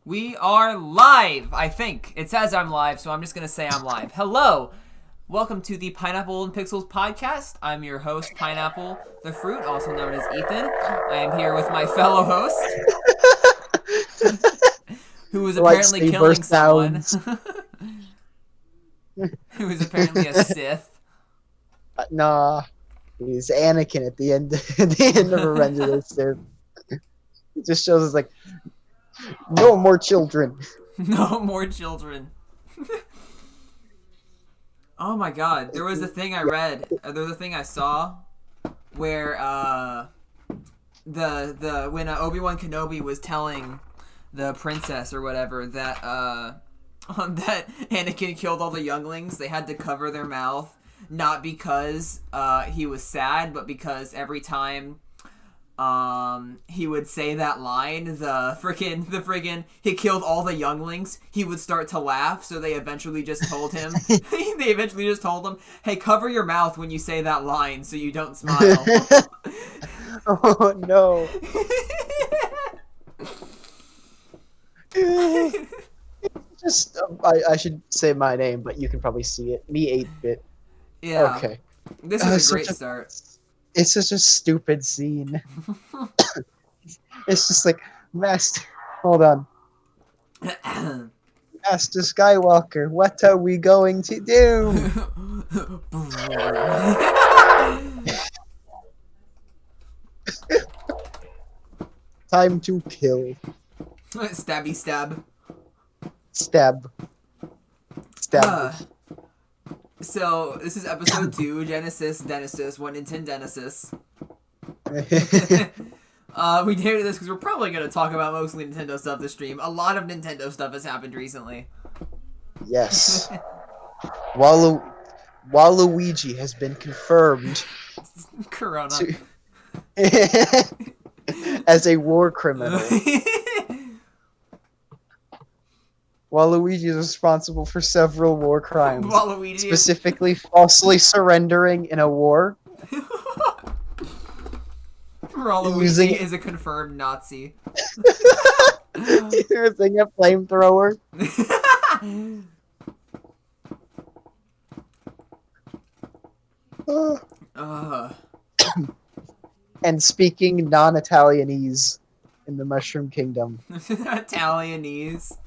We are live, I think. It says I'm live, so I'm just going to say I'm live. Hello. Welcome to the Pineapple and Pixels podcast. I'm your host, Pineapple the Fruit, also known as Ethan. I am here with my fellow host, who is apparently Lightsaber killing someone. sounds. Who is apparently a Sith. Nah, he's Anakin at the end. At the end of Revenge of the Sith. It just shows us like no more children. No more children. Oh my god, there was a thing I read, there was a thing I saw where the when Obi-Wan Kenobi was telling the princess or whatever that that Anakin killed all the younglings, they had to cover their mouth, not because he was sad, but because every time he would say that line, the friggin' he killed all the younglings, he would start to laugh, so they eventually just told him hey, cover your mouth when you say that line so you don't smile. Oh no. Just I should say my name, but you can probably see it. Me 8-bit. Yeah, Okay. this is a Such great start. It's such a stupid scene. It's just like Master. Hold on. Master Skywalker, what are we going to do? Time to kill. Stabby stab. Stab. Stab. So this is episode 2, Denesis, one Nintendenesis. We named this because we're probably going to talk about mostly Nintendo stuff this stream. A lot of Nintendo stuff has happened recently. Yes. Waluigi has been confirmed Corona. as a war criminal. Waluigi is responsible for several war crimes, specifically falsely surrendering in a war. Waluigi is a confirmed Nazi. Using a flamethrower. And speaking non-Italianese in the Mushroom Kingdom. Italianese.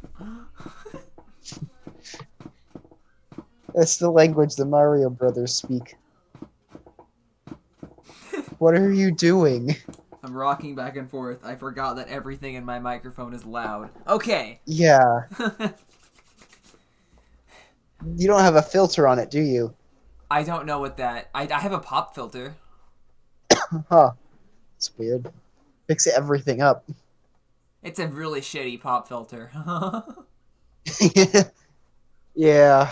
That's the language the Mario Brothers speak. What are you doing? I'm rocking back and forth. I forgot that everything in my microphone is loud. Okay. Yeah. You don't have a filter on it, do you? I don't know what that... I have a pop filter. Huh. It's weird. Fix everything up. It's a really shitty pop filter. Yeah.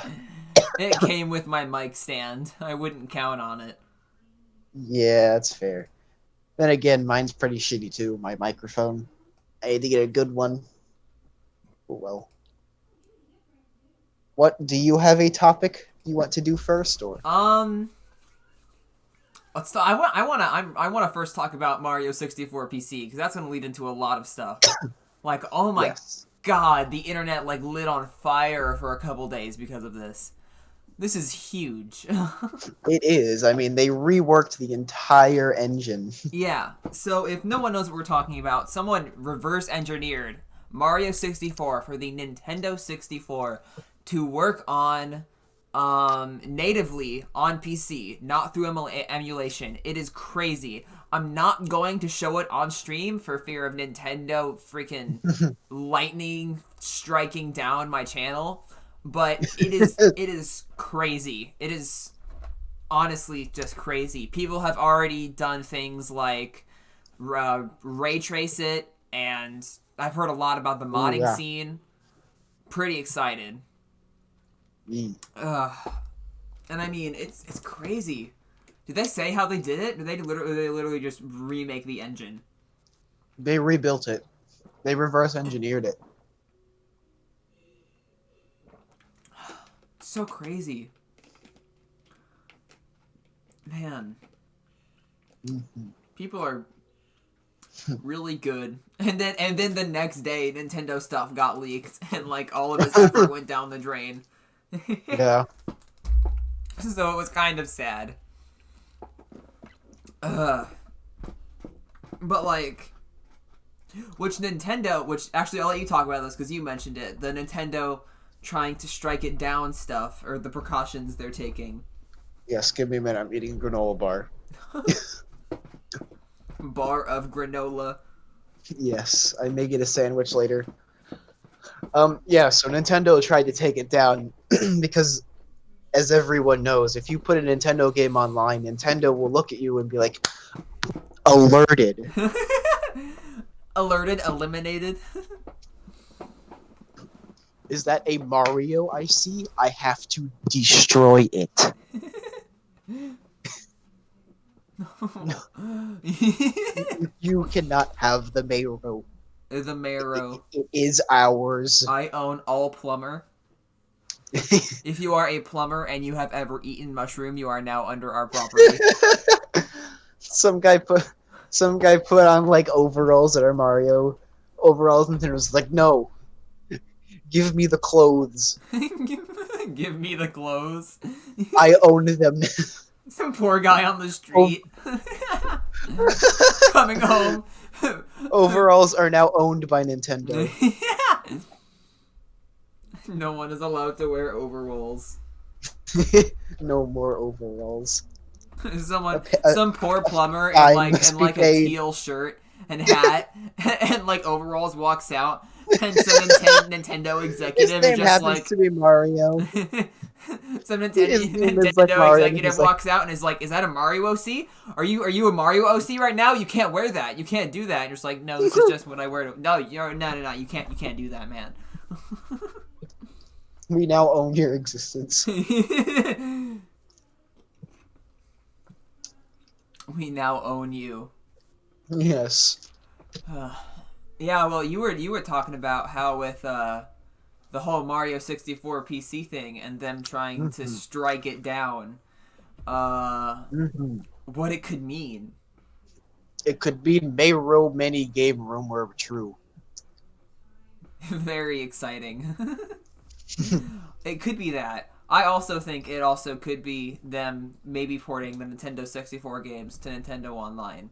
It came with my mic stand. I wouldn't count on it. Yeah, that's fair. Then again, mine's pretty shitty too, my microphone. I had to get a good one. Oh well. What, do you have a topic you want to do first, or? Let's talk, I want to first talk about Mario 64 PC, because that's going to lead into a lot of stuff. Like, oh my god, the internet like lit on fire for a couple days because of this. This is huge. It is. I mean, they reworked the entire engine. Yeah, so if no one knows what we're talking about, someone reverse engineered Mario 64 for the Nintendo 64 to work on natively on PC, not through emulation. It is crazy. I'm not going to show it on stream for fear of Nintendo freaking lightning striking down my channel, but it is crazy. It is honestly just crazy. People have already done things like ray trace it, and I've heard a lot about the modding scene. Pretty excited. And I mean, it's crazy. Did they say how they did it? Did they literally just remake the engine? They rebuilt it. They reverse engineered it. So crazy. Man. Mm-hmm. People are really good. And then the next day, Nintendo stuff got leaked, and like all of his effort went down the drain. Yeah. So it was kind of sad. Ugh. But like, which actually I'll let you talk about this because you mentioned it. The Nintendo trying to strike it down stuff, or the precautions they're taking. Yes, give me a minute. I'm eating a granola bar. Bar of granola. Yes, I may get a sandwich later. Yeah, so Nintendo tried to take it down because, as everyone knows, if you put a Nintendo game online, Nintendo will look at you and be like, alerted. Alerted, eliminated. Is that a Mario I see? I have to destroy it. No, you cannot have the Mario. The Marrow. It is ours. I own all plumber. If you are a plumber and you have ever eaten mushroom, you are now under our property. some guy put on like overalls that are Mario overalls, and then was like, "No, give me the clothes. Give me the clothes. I own them." Some poor guy on the street coming home. Overalls are now owned by Nintendo. Yeah. No one is allowed to wear overalls. No more overalls. Some poor plumber in like a teal shirt and hat and like overalls walks out, and some Nintendo executive His name is just happens like to be Mario. some His name is Nintendo like Mario, executive walks out and is like, "Is that a Mario OC? Are you a Mario OC right now? You can't wear that. You can't do that." And you're just like, "No, this is just what I wear." No, no. You can't do that, man. We now own your existence. We now own you. Yes. Yeah, well, you were talking about how with the whole Mario 64 PC thing and them trying to strike it down, what it could mean. It could be Mayro many game rumor true. Very exciting. It could be that. I also think it also could be them maybe porting the Nintendo 64 games to Nintendo Online.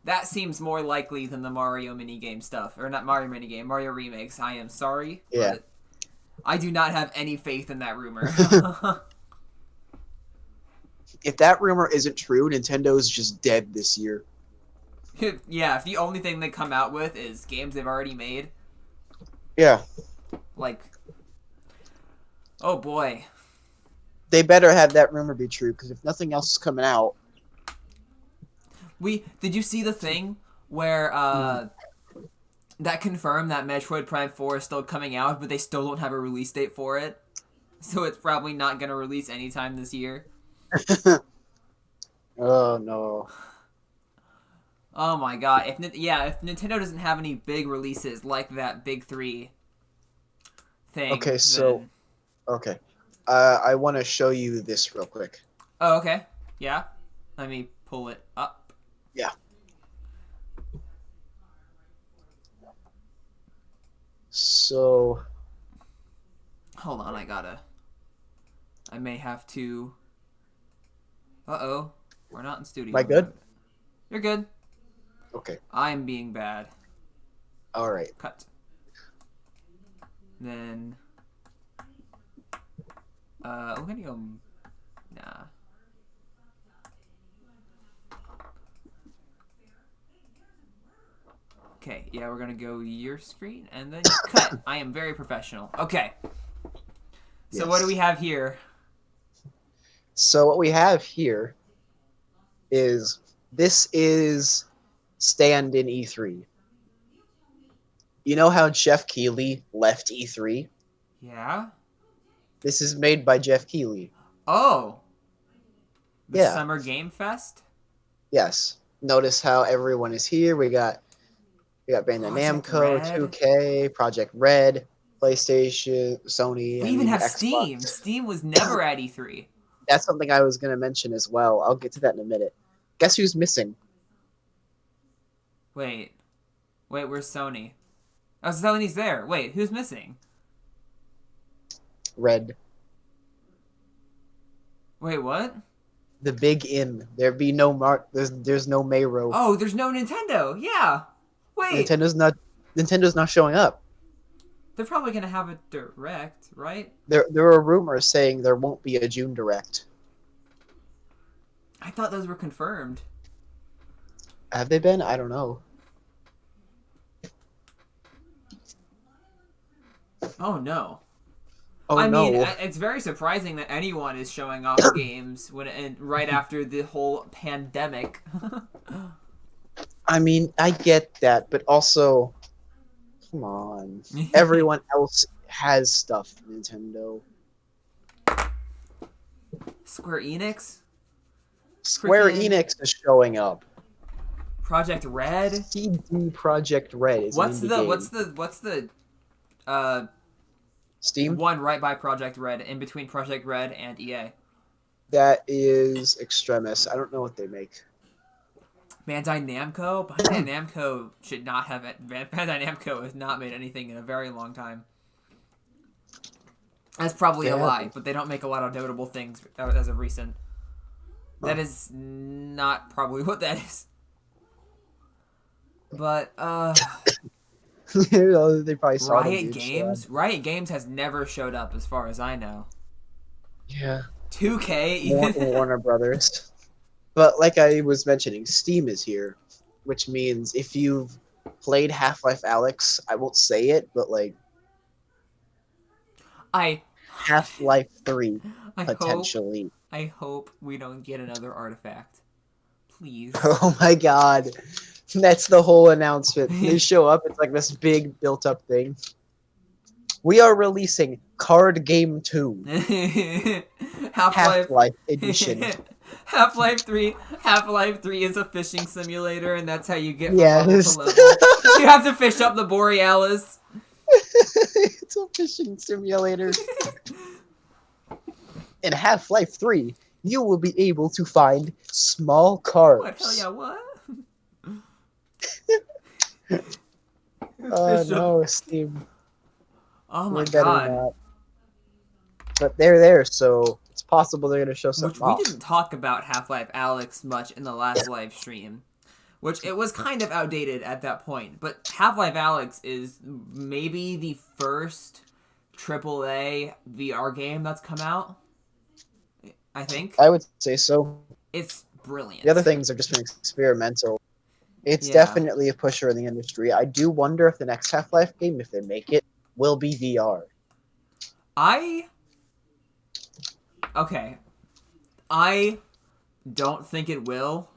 That seems more likely than the Mario minigame stuff. Or not Mario minigame, Mario remakes. I am sorry, but I do not have any faith in that rumor. If that rumor isn't true, Nintendo's just dead this year. Yeah, if the only thing they come out with is games they've already made. Yeah. Like, oh boy. They better have that rumor be true, because if nothing else is coming out... Did you see the thing where that confirmed that Metroid Prime 4 is still coming out, but they still don't have a release date for it? So it's probably not going to release anytime this year. Oh, no. Oh my god. If Nintendo doesn't have any big releases like that Big 3 thing. Okay, so... Okay. I want to show you this real quick. Oh, okay. Yeah? Let me pull it up. Yeah. So... Hold on, I may have to... Uh-oh. We're not in studio. Am I good? Mode. You're good. Okay. I'm being bad. Alright. Cut. Then... I'm gonna go... Nah. Okay, yeah, we're gonna go your screen, and then cut. I am very professional. Okay. So what do we have here? So what we have here is... This is stand in E3. You know how Jeff Keighley left E3? Yeah? This is made by Jeff Keighley. Oh! The Yeah. Summer Game Fest? Yes. Notice how everyone is here. We got Bandai Project Namco, Red. 2K, Project Red, PlayStation, Sony, We even have Xbox. Steam. Steam was never at E3. That's something I was going to mention as well. I'll get to that in a minute. Guess who's missing? Wait. Where's Sony? Oh, Sony's there. Wait, who's missing? Red. Wait, what? The big in. There be no Mark. There's no Mayro. Oh, there's no Nintendo. Yeah. Wait. Nintendo's not showing up. They're probably gonna have a direct, right? There are rumors saying there won't be a June direct. I thought those were confirmed. Have they been? I don't know. Oh no. Oh I no. mean, it's very surprising that anyone is showing off games right after the whole pandemic. I mean, I get that, but also, come on. Everyone else has stuff, Nintendo. Square Enix? Square Freaking Enix is showing up. Project Red? CD Project Red is What's an indie what's the Steam? one right by Project Red, in between Project Red and EA? That is Extremis. I don't know what they make. Bandai Namco? Bandai Namco should not have it. Bandai Namco has not made anything in a very long time. That's probably a lie, but they don't make a lot of notable things as of recent. That is not probably what that is. But, they probably saw Riot Games? Riot Games has never showed up as far as I know. Yeah. 2K even? Warner Brothers. But like I was mentioning, Steam is here, which means if you've played Half-Life Alyx, I won't say it, but like Half-Life 3 potentially. I hope we don't get another artifact. Please. Oh my god. That's the whole announcement. They show up, it's like this big built up thing. We are releasing Card Game 2. Half-Life Edition. Half-Life 3 is a fishing simulator, and that's how you get from level to level. You have to fish up the Borealis. It's a fishing simulator. In Half-Life 3, you will be able to find small carbs. What? Hell yeah, what? Oh no, Steam. Oh my god. Not. But they're there, so it's possible they're going to show something off. We didn't talk about Half-Life Alyx much in the last live stream, which it was kind of outdated at that point. But Half-Life Alyx is maybe the first AAA VR game that's come out. I think. I would say so. It's brilliant. The other things are just been experimental. It's definitely a pusher in the industry. I do wonder if the next Half-Life game, if they make it, will be VR. Okay. I don't think it will.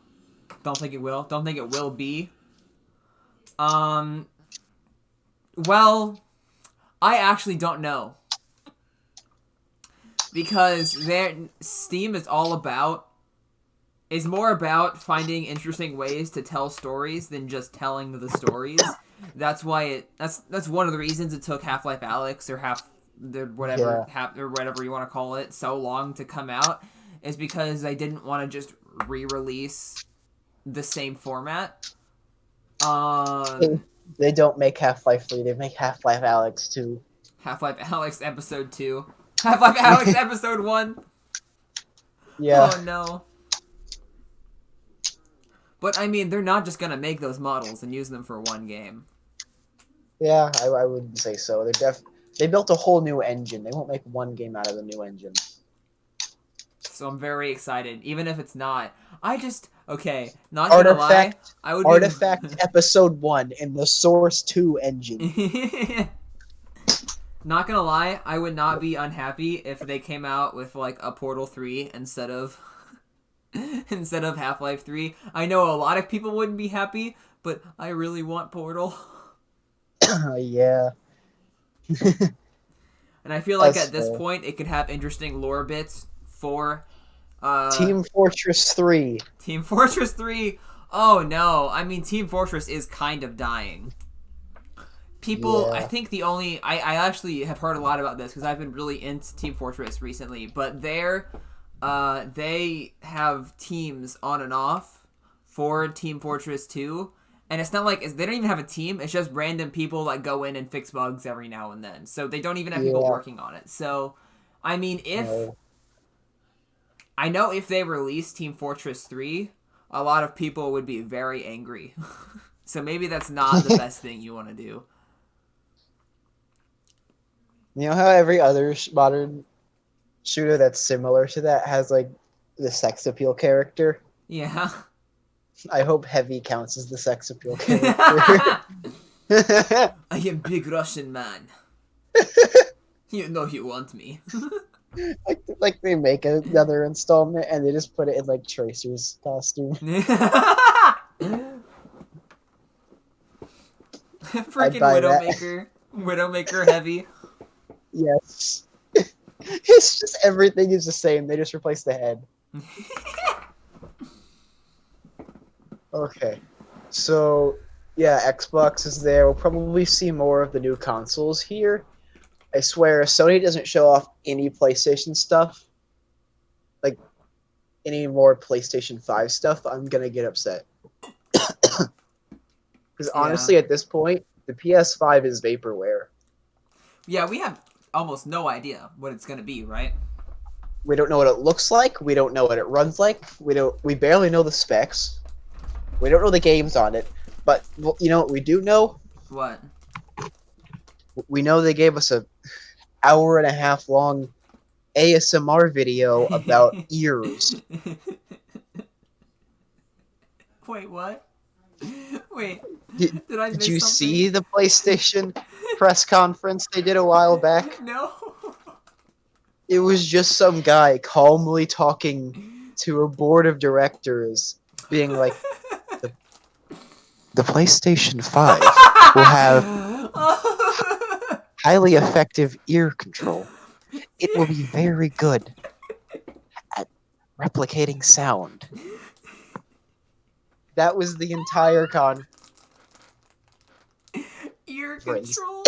Don't think it will be. Well, I actually don't know. Because Steam is more about finding interesting ways to tell stories than just telling the stories. That's why that's one of the reasons it took Half-Life Alyx or whatever you want to call it so long to come out, is because they didn't want to just re-release the same format. They don't make Half-Life 3, they make Half-Life Alyx 2. Half-Life Alyx Episode 2. Half-Life Alyx Episode 1. Yeah. Oh no. But I mean, they're not just gonna make those models and use them for one game. Yeah, I wouldn't say so. They built a whole new engine. They won't make one game out of the new engine. So I'm very excited, even if it's not. Not gonna lie. Artifact Episode 1 in the Source 2 engine. Not gonna lie, I would not be unhappy if they came out with like a Portal 3 instead of Half-Life 3. I know a lot of people wouldn't be happy, but I really want Portal. Yeah. And I feel like at this point it could have interesting lore bits for Team Fortress 3. Team Fortress 3. Oh no, I mean Team Fortress is kind of dying. I think I actually have heard a lot about this because I've been really into Team Fortress recently, but they have teams on and off for Team Fortress 2, And it's not like they don't even have a team. It's just random people that go in and fix bugs every now and then. So they don't even have people Yeah. working on it. So, I mean, No. I know if they release Team Fortress 3, a lot of people would be very angry. So maybe that's not the best thing you want to do. You know how every other modern shooter that's similar to that has like the sex appeal character? Yeah. I hope Heavy counts as the sex appeal character. I am big Russian man. You know you want me. like they make another installment and they just put it in like Tracer's costume. I'd Freaking buy that. Widowmaker. Widowmaker heavy. Yes. It's just everything is the same. They just replace the head. Okay. So, yeah, Xbox is there. We'll probably see more of the new consoles here. I swear, Sony doesn't show off any PlayStation stuff. Like, any more PlayStation 5 stuff, I'm gonna get upset. Because Yeah. honestly, at this point, the PS5 is vaporware. Yeah, we have almost no idea what it's gonna be, right? We don't know what it looks like. We don't know what it runs like. We barely know the specs. We don't know the games on it. But you know what we do know? What? We know they gave us a hour and a half long ASMR video about ears. Wait, what? Wait, Did, did I did miss you something? see the PlayStation press conference they did a while back? No. It was just some guy calmly talking to a board of directors, being like, the PlayStation 5 will have highly effective ear control. It will be very good at replicating sound. That was the entire Ear conference. control.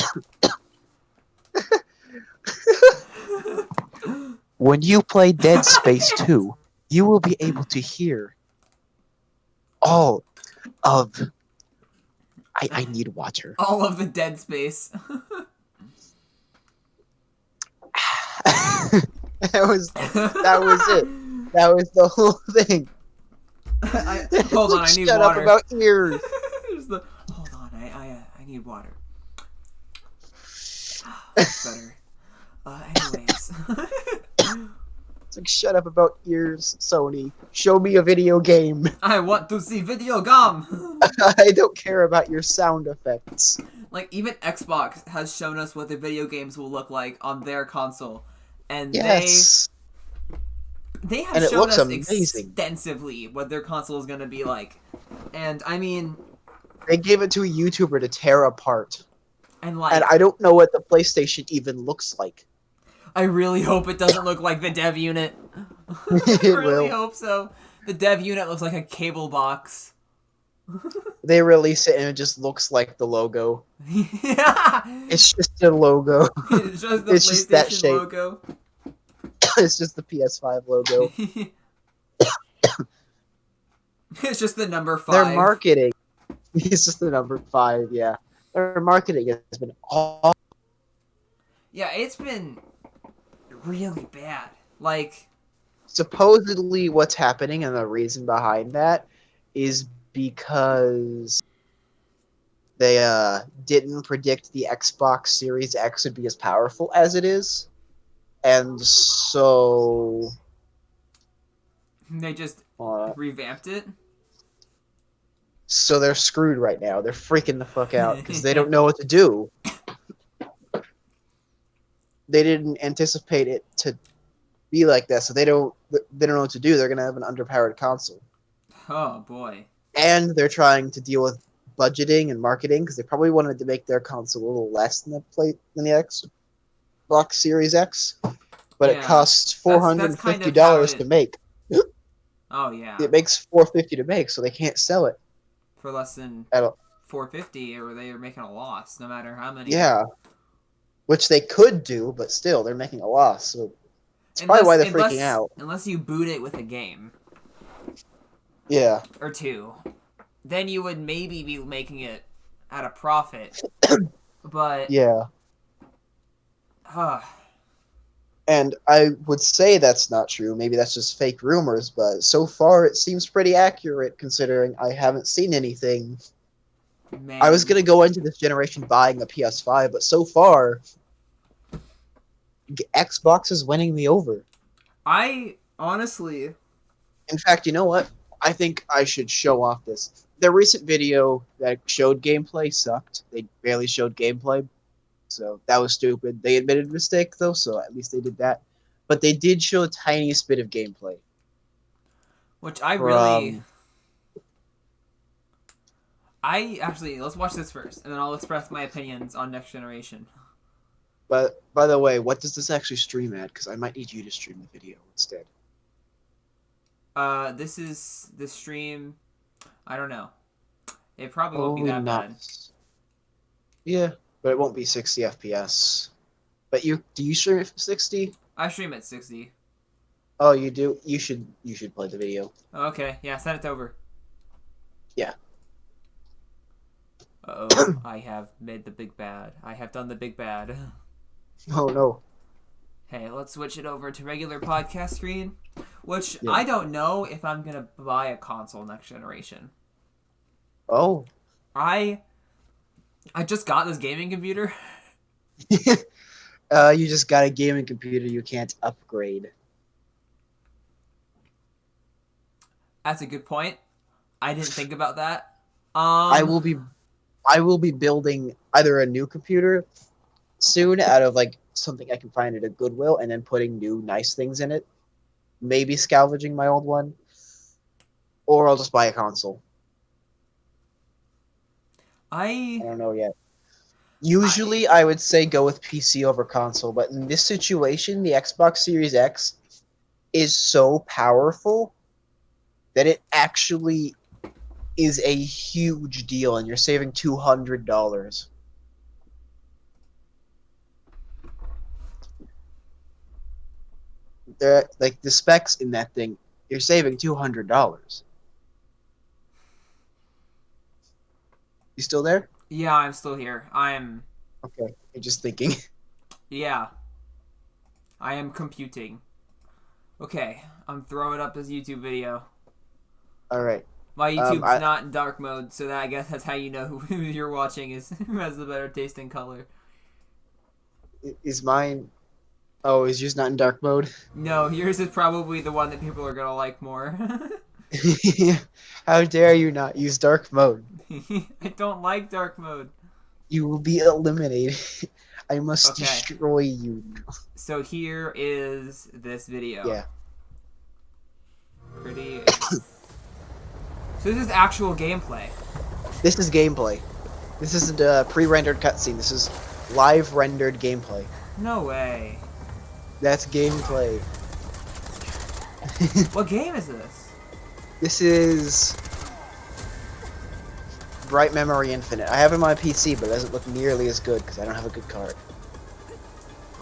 When you play Dead Space 2, you will be able to hear all of... I need water. All of the Dead Space. that was it. That was the whole thing. Hold on, I need Shut water. up about ears. Hold on, I need water. That's better. Anyways. It's like, shut up about ears, Sony. Show me a video game. I want to see video game. I don't care about your sound effects. Like, even Xbox has shown us what the video games will look like on their console. And Yes. they have And it shown looks us amazing. extensively what their console is going to be like. And, I mean... They gave it to a YouTuber to tear apart. And, like... And I don't know what the PlayStation even looks like. I really hope it doesn't look like the dev unit. I It really will. hope so. The dev unit looks like a cable box. They release it and it just looks like the logo. Yeah. It's just a logo. It's just the It's just that PlayStation shape. logo. It's just the PS5 logo. It's just the number 5. Their marketing. It's just the number 5, yeah. Their marketing has been awful. Yeah, it's been really bad. Like, Supposedly what's happening and the reason behind that is because they didn't predict the Xbox Series X would be as powerful as it is. And so they just revamped it. So they're screwed right now. They're freaking the fuck out because they don't know what to do. They didn't anticipate it to be like that, so they don't know what to do. They're gonna have an underpowered console. Oh boy. And they're trying to deal with budgeting and marketing because they probably wanted to make their console a little less than the Xbox Series X, but it costs $450 to make. Oh yeah. It makes $450 to make, so they can't sell it for less than at all. $450, or they are making a loss, no matter how many. Yeah, which they could do, but still, they're making a loss. So it's probably why they're freaking out. Unless you boot it with a game. Yeah. Or two. then you would maybe be making it at a profit. But Yeah. uh, And I would say that's not true. Maybe that's just fake rumors, but so far it seems pretty accurate considering I haven't seen anything. I was man, going to go into this generation buying a PS5, but so far Xbox is winning me over. I honestly, In fact, you know what? I think I should show off this. Their recent video that showed gameplay sucked. They barely showed gameplay, so that was stupid. They admitted a mistake, though, so at least they did that. But they did show a tiniest bit of gameplay which I really, from. I actually let's watch this first, and then I'll express my opinions on next generation. But by the way, what does this actually stream at? Because I might need you to stream the video instead. This is the stream. I don't know. It probably won't be Probably that not. bad. Yeah, but it won't be 60 FPS. But do you stream it 60? I stream at 60. Oh, you do. You should play the video. Okay, yeah, send it over. Yeah. Uh-oh, I have made the big bad. I have done the big bad. Oh no. Hey, let's switch it over to regular podcast screen, which Yeah. I don't know if I'm gonna buy a console next generation. Oh. I just got this gaming computer. You just got a gaming computer you can't upgrade. That's a good point. I didn't think about that. I will be building either a new computer soon out of like something I can find at a Goodwill and then putting new nice things in it. Maybe salvaging my old one. Or I'll just buy a console. I don't know yet. Usually I would say go with PC over console, but in this situation the Xbox Series X is so powerful that it actually is a huge deal and you're saving $200. They're like the specs in that thing, you're saving $200. You still there? Yeah, I'm still here. Okay, you're just thinking. Yeah, I am computing. Okay, I'm throwing up this YouTube video. All right. My YouTube's I not in dark mode, so that I guess that's how you know who you're watching is who has the better taste in color. is mine. Oh, is yours not in dark mode? No, yours is probably the one that people are gonna like more. How dare you not use dark mode? I don't like dark mode. You will be eliminated. I must Okay. destroy you. So here is this video. Yeah. Pretty. So this is actual gameplay. This is gameplay. This isn't a pre-rendered cutscene. This is live rendered gameplay. No way. That's gameplay. What game is this? This is Bright Memory Infinite. I have it on my PC, but it doesn't look nearly as good because I don't have a good card.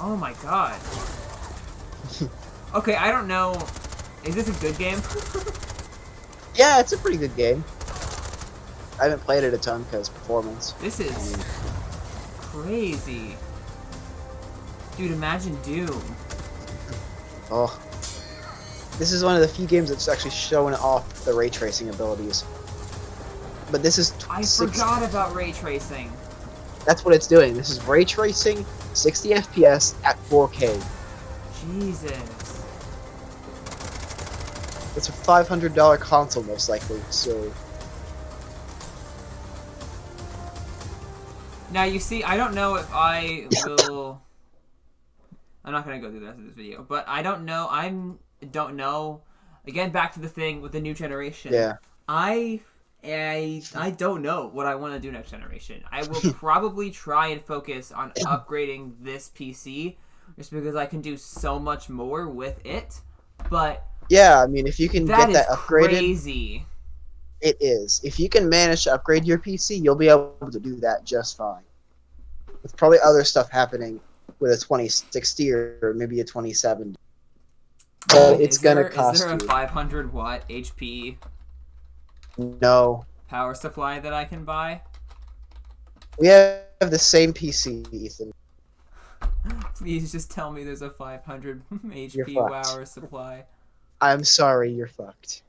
Oh my god. Okay, I don't know. Is this a good game? Yeah, it's a pretty good game. I haven't played it a ton because performance. This is crazy. Dude, imagine Doom. Oh. This is one of the few games that's actually showing off the ray tracing abilities. But this is... I forgot about ray tracing. That's what it's doing. This is ray tracing, 60 FPS at 4K. Jesus. It's a $500 console most likely, so... Now, you see, I don't know if I will... I'm not going to go through the rest of this video, but I don't know. Don't know. Again, back to the thing with the new generation. Yeah. I don't know what I want to do next generation. I will probably try and focus on upgrading this PC, just because I can do so much more with it. But yeah, I mean, if you can get that upgraded, crazy. It is. If you can manage to upgrade your PC, you'll be able to do that just fine. With probably other stuff happening with a 2060 or maybe a 2070. But it's gonna cost you. Is there a 500 watt HP? No. power supply that I can buy? We have the same PC, Ethan. Please just tell me there's a 500 You're HP fucked. power supply. I'm sorry, you're fucked.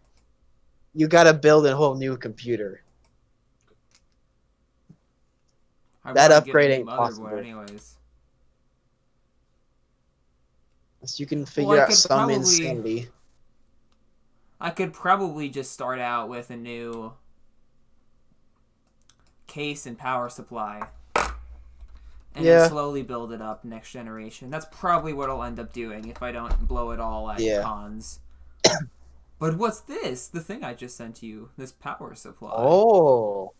You gotta build a whole new computer. I That want to get a upgrade new ain't motherboard possible. anyways. So you can Well, figure out some insanity. I could probably just start out with a new case and power supply. And then Yeah. slowly build it up next generation. That's probably what I'll end up doing if I don't blow it all at Yeah. cons. But what's this? The thing I just sent you. This power supply. Oh.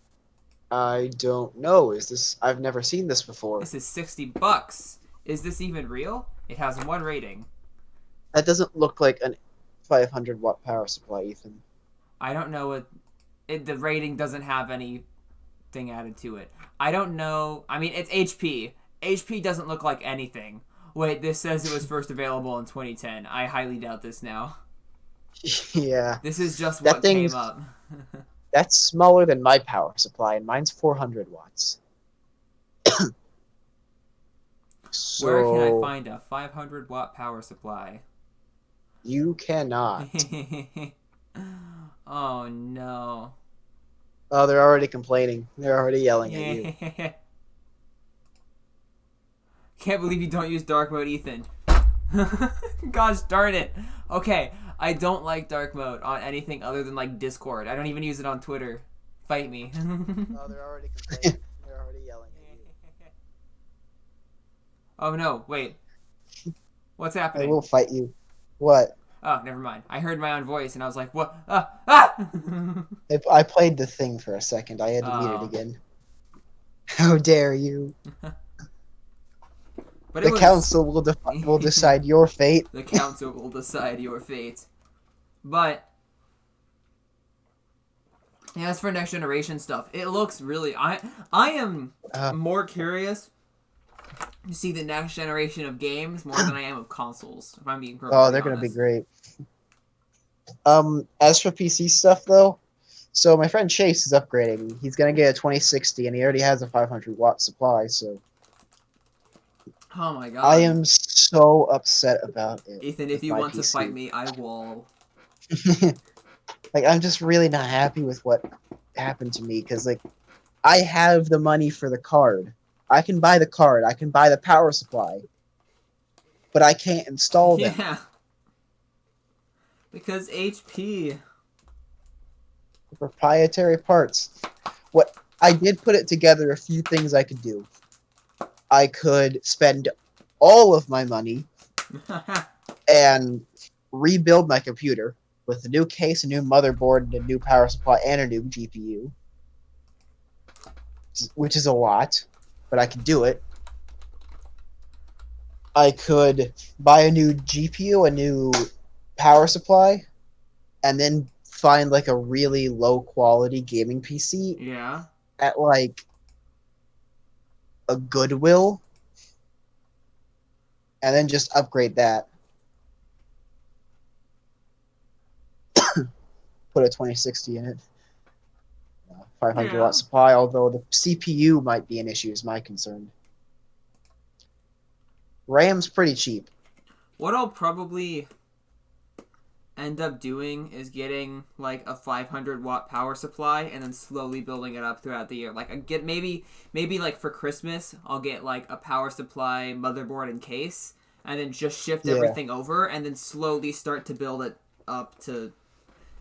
I don't know. I've never seen this before. This is $60. Is this even real? It has 1 rating. That doesn't look like an 500 watt power supply, Ethan. I don't know what... the rating doesn't have anything added to it. I don't know... I mean, it's HP. HP doesn't look like anything. Wait, this says it was first available in 2010. I highly doubt this now. Yeah. This is just what came up. That's smaller than my power supply, and mine's 400 watts. So Where can I find a 500 watt power supply? you cannot. Oh no. Oh, they're already complaining. They're already yelling at you. Can't believe you don't use dark mode, Ethan. Gosh darn it. Okay, I don't like dark mode on anything other than like Discord. I don't even use it on Twitter. Fight me. Oh, they're already complaining. They're already yelling at you. Oh no, wait. What's I happening? will fight you. What? Oh, never mind. I heard my own voice and I was like, what? Ah! I played the thing for a second. I had to mute it again. How dare you? But The council will decide your fate. The council will decide your fate. But yeah, as for next generation stuff, it looks really. I am more curious to see the next generation of games more than I am of consoles. If I'm being perfectly honest. Oh, they're gonna be great. As for PC stuff though, so my friend Chase is upgrading. He's gonna get a 2060, and he already has a 500 watt supply. So. Oh my god. I am so upset about it. Ethan, if you want to fight me, I will. Like, I'm just really not happy with what happened to me, because, like, I have the money for the card. I can buy the card. I can buy the power supply. But I can't install them. Yeah. Because HP. Proprietary parts. What I did put it together a few things I could do. I could spend all of my money and rebuild my computer with a new case, a new motherboard, and a new power supply, and a new GPU. Which is a lot, but I could do it. I could buy a new GPU, a new power supply, and then find like a really low quality gaming PC. Yeah. At like a Goodwill, and then just upgrade that. Put a 2060 in it. 500 watt supply, although the CPU might be an issue, is my concern. RAM's pretty cheap. What I'll probably end up doing is getting like a 500 watt power supply and then slowly building it up throughout the year. Like I get maybe like for Christmas I'll get like a power supply, motherboard, and case, and then just shift everything over and then slowly start to build it up to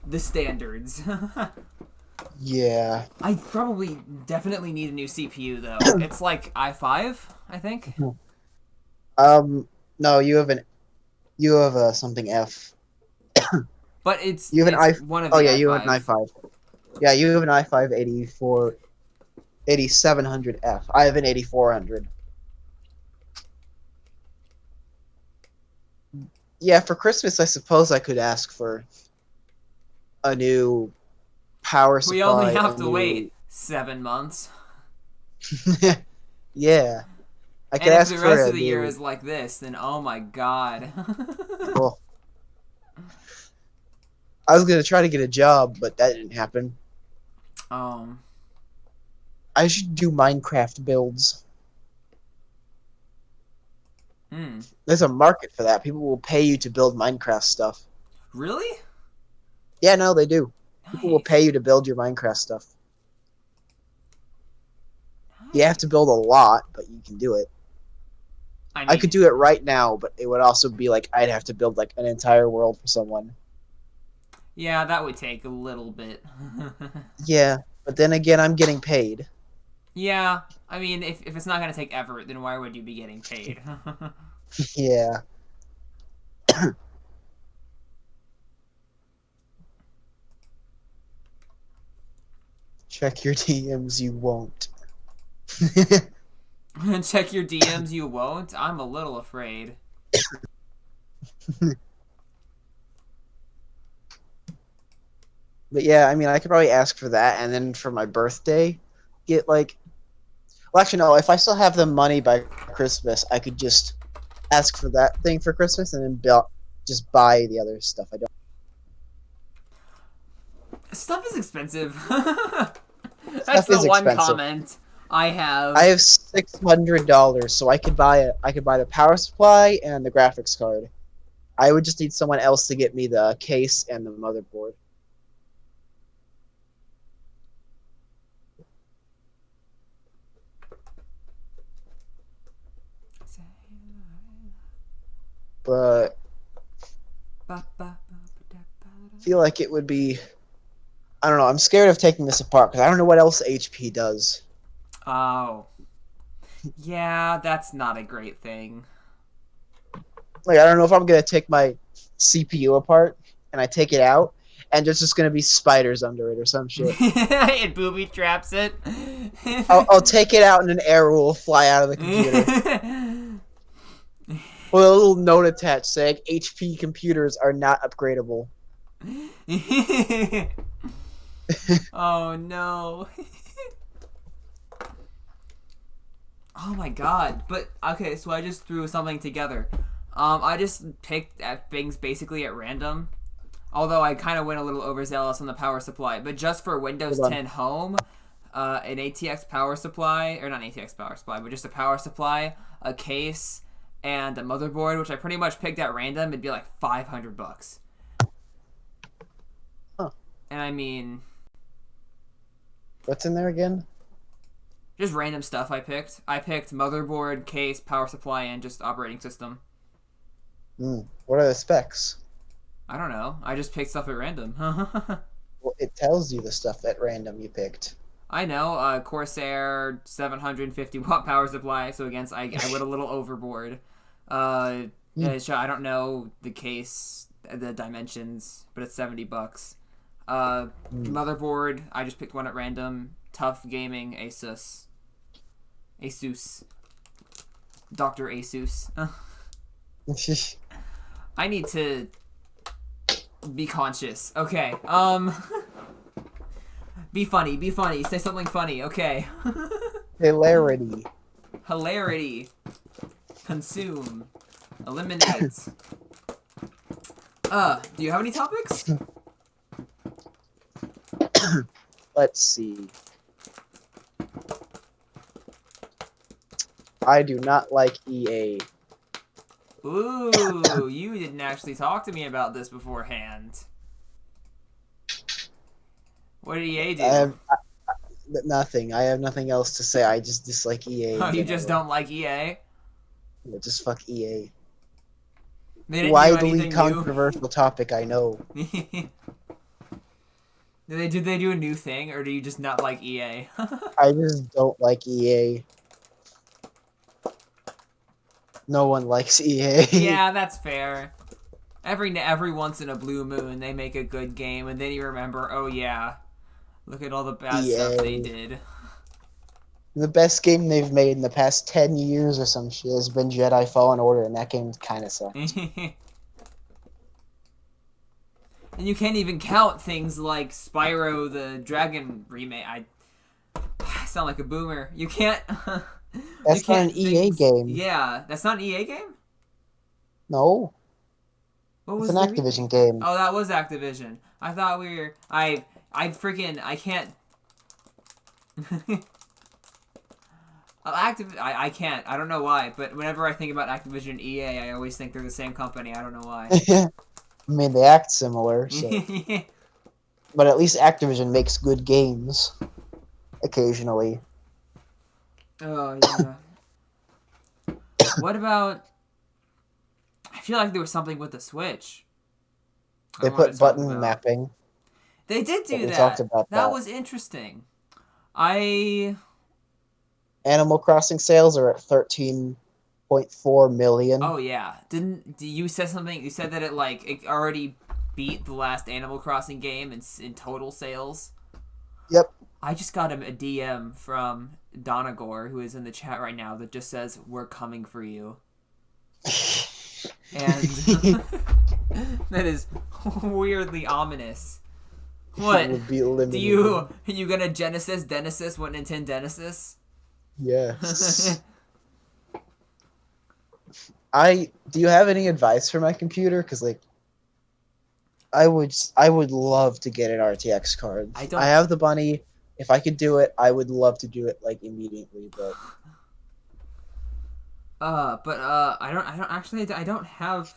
the standards. Yeah. I probably definitely need a new CPU though. It's like i5, I think. No, you have a something F. But it's you have it's an one of Oh the yeah, i5. you have an i5. Yeah, you have an i5 8700F. I have an 8400. Yeah, for Christmas I suppose I could ask for a new power supply. We only have to wait 7 months. Yeah. I And could if ask the for rest a of the new... year is like this, then oh my god. Cool. I was gonna try to get a job, but that didn't happen. Um. I should do Minecraft builds. Hmm. There's a market for that. People will pay you to build Minecraft stuff. Really? Yeah, no, they do. People will pay Nice. you to build your Minecraft stuff. You have to Nice. build a lot, but you can do it. I I could mean, do it right now, but it would also be like I'd have to build like an entire world for someone. yeah, that would take a little bit. Yeah, but then again, I'm getting paid. Yeah, I mean, if it's not gonna take effort, then why would you be getting paid? Yeah. Check your DMs, you won't. Check your DMs, you won't? I'm a little afraid. But yeah, I mean, I could probably ask for that, and then for my birthday, get like. Well, actually, no. If I still have the money by Christmas, I could just ask for that thing for Christmas, and then just buy the other stuff. I don't. Stuff is expensive. That's Stuff the is one expensive. comment I I have. have $600, so I could buy it. I could buy the power supply and the graphics card. I would just need someone else to get me the case and the motherboard. But I feel like it would be. I don't know. I'm scared of taking this apart because I don't know what else HP does. Oh. Yeah, that's not a great thing. Like I don't know if I'm gonna take my CPU apart and I take it out and there's just gonna be spiders under it or some shit. It booby traps it. I'll take it out and an arrow will fly out of the computer with a little note attached saying HP computers are not upgradable. Oh no. Oh my god. But okay, so I just threw something together. I just picked at things basically at random. Although I kind of went a little overzealous on the power supply, but just for Windows Hold on. 10 Home, an ATX power supply, or not an ATX power supply, but just a power supply, a case, and a motherboard, which I pretty much picked at random. It'd be like $500. Huh. And I mean, What's in there again? just random stuff I picked. I picked motherboard, case, power supply, and just operating system. What are the specs? I don't know. I just picked stuff at random. Well, it tells you the stuff at random you picked. I know, Corsair 750-watt power supply. So against, I went a little overboard. I don't know the case, the dimensions, but it's $70. Motherboard, I just picked one at random. Tough Gaming, Asus, Dr. Asus. I need to be conscious. Okay. Be funny. Be funny. Say something funny. Okay. Hilarity. Hilarity. Consume. Eliminate. Do you have any topics? Let's see. I do not like EA. Ooh, you didn't actually talk to me about this beforehand. What did EA I do? have nothing. I have nothing else to say. I just dislike EA Oh, in you just general. don't like EA? Yeah, just fuck EA. They didn't do Widely anything new? controversial topic, I know. Did they do a new thing, or do you just not like EA? I just don't like EA. No one likes EA. Yeah, that's fair. Every once in a blue moon, they make a good game, and then you remember, oh yeah, look at all the bad stuff they EA. did. The best game they've made in the past 10 years or some shit has been Jedi Fallen Order, and that game kind of sucked. And you can't even count things like Spyro the Dragon remake. I sound like a boomer. You can't. You That's not an can't EA things. game. Yeah, that's not an EA game. No, What it's was an the Activision remake? game. Oh, that was Activision. I thought we were. I can't. I can't. I don't know why, but whenever I think about Activision EA, I always think they're the same company. I don't know why. I mean, they act similar, so. But at least Activision makes good games occasionally. Oh yeah. What about? I feel like there was something with the Switch. I They want put to talk button about. mapping, They did but do we talked that. about That that. was interesting. I Animal Crossing sales are at 13.4 million. Oh yeah. Didn't you said something? You said that it already beat the last Animal Crossing game in total sales. Yep. I just got a DM from Donagore, who is in the chat right now, that just says, "We're coming for you," and that is weirdly ominous. It What? would be Do eliminated. you gonna Denesis what Nintendenesis? Yes. Do you have any advice for my computer? Because like I would love to get an RTX card. I I don't. have the money. If I could do it, I would love to do it like immediately. But I don't actually. I don't have.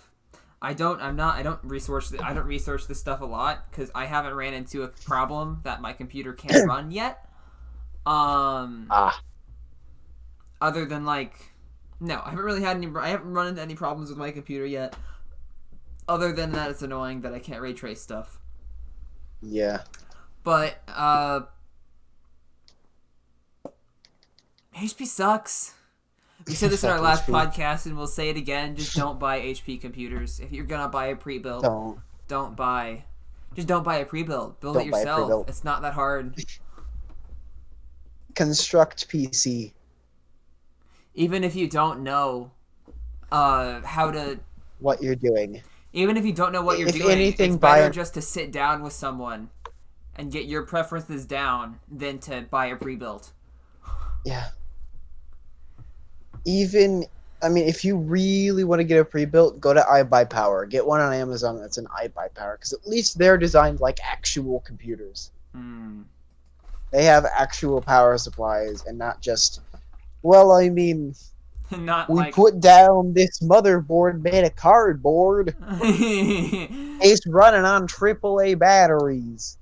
I don't. I'm not. I don't research. I don't research this stuff a lot because I haven't ran into a problem that my computer can't run yet. Um, ah, Other than no, I haven't really had any. I haven't run into any problems with my computer yet. Other than that, it's annoying that I can't ray trace stuff. yeah. But HP sucks. We said this in our Fuck last HP. podcast, and we'll say it again. Just don't buy HP computers. If you're gonna buy a pre-built, don't buy. Just don't buy a pre-built. Build it Don't buy a yourself. pre-built. It's not that hard. Construct PC. Even if you don't know how to. What you're doing. Even if you don't know what you're If doing, anything, it's buy better an just to sit down with someone and get your preferences down than to buy a pre-built. yeah. Even I mean, if you really want to get a pre-built, go to iBuyPower. Get one on Amazon that's an iBuyPower, because at least they're designed like actual computers. Hmm. They have actual power supplies and not just. Well, I mean, Not we like. put down this motherboard made of cardboard. It's running on AAA batteries.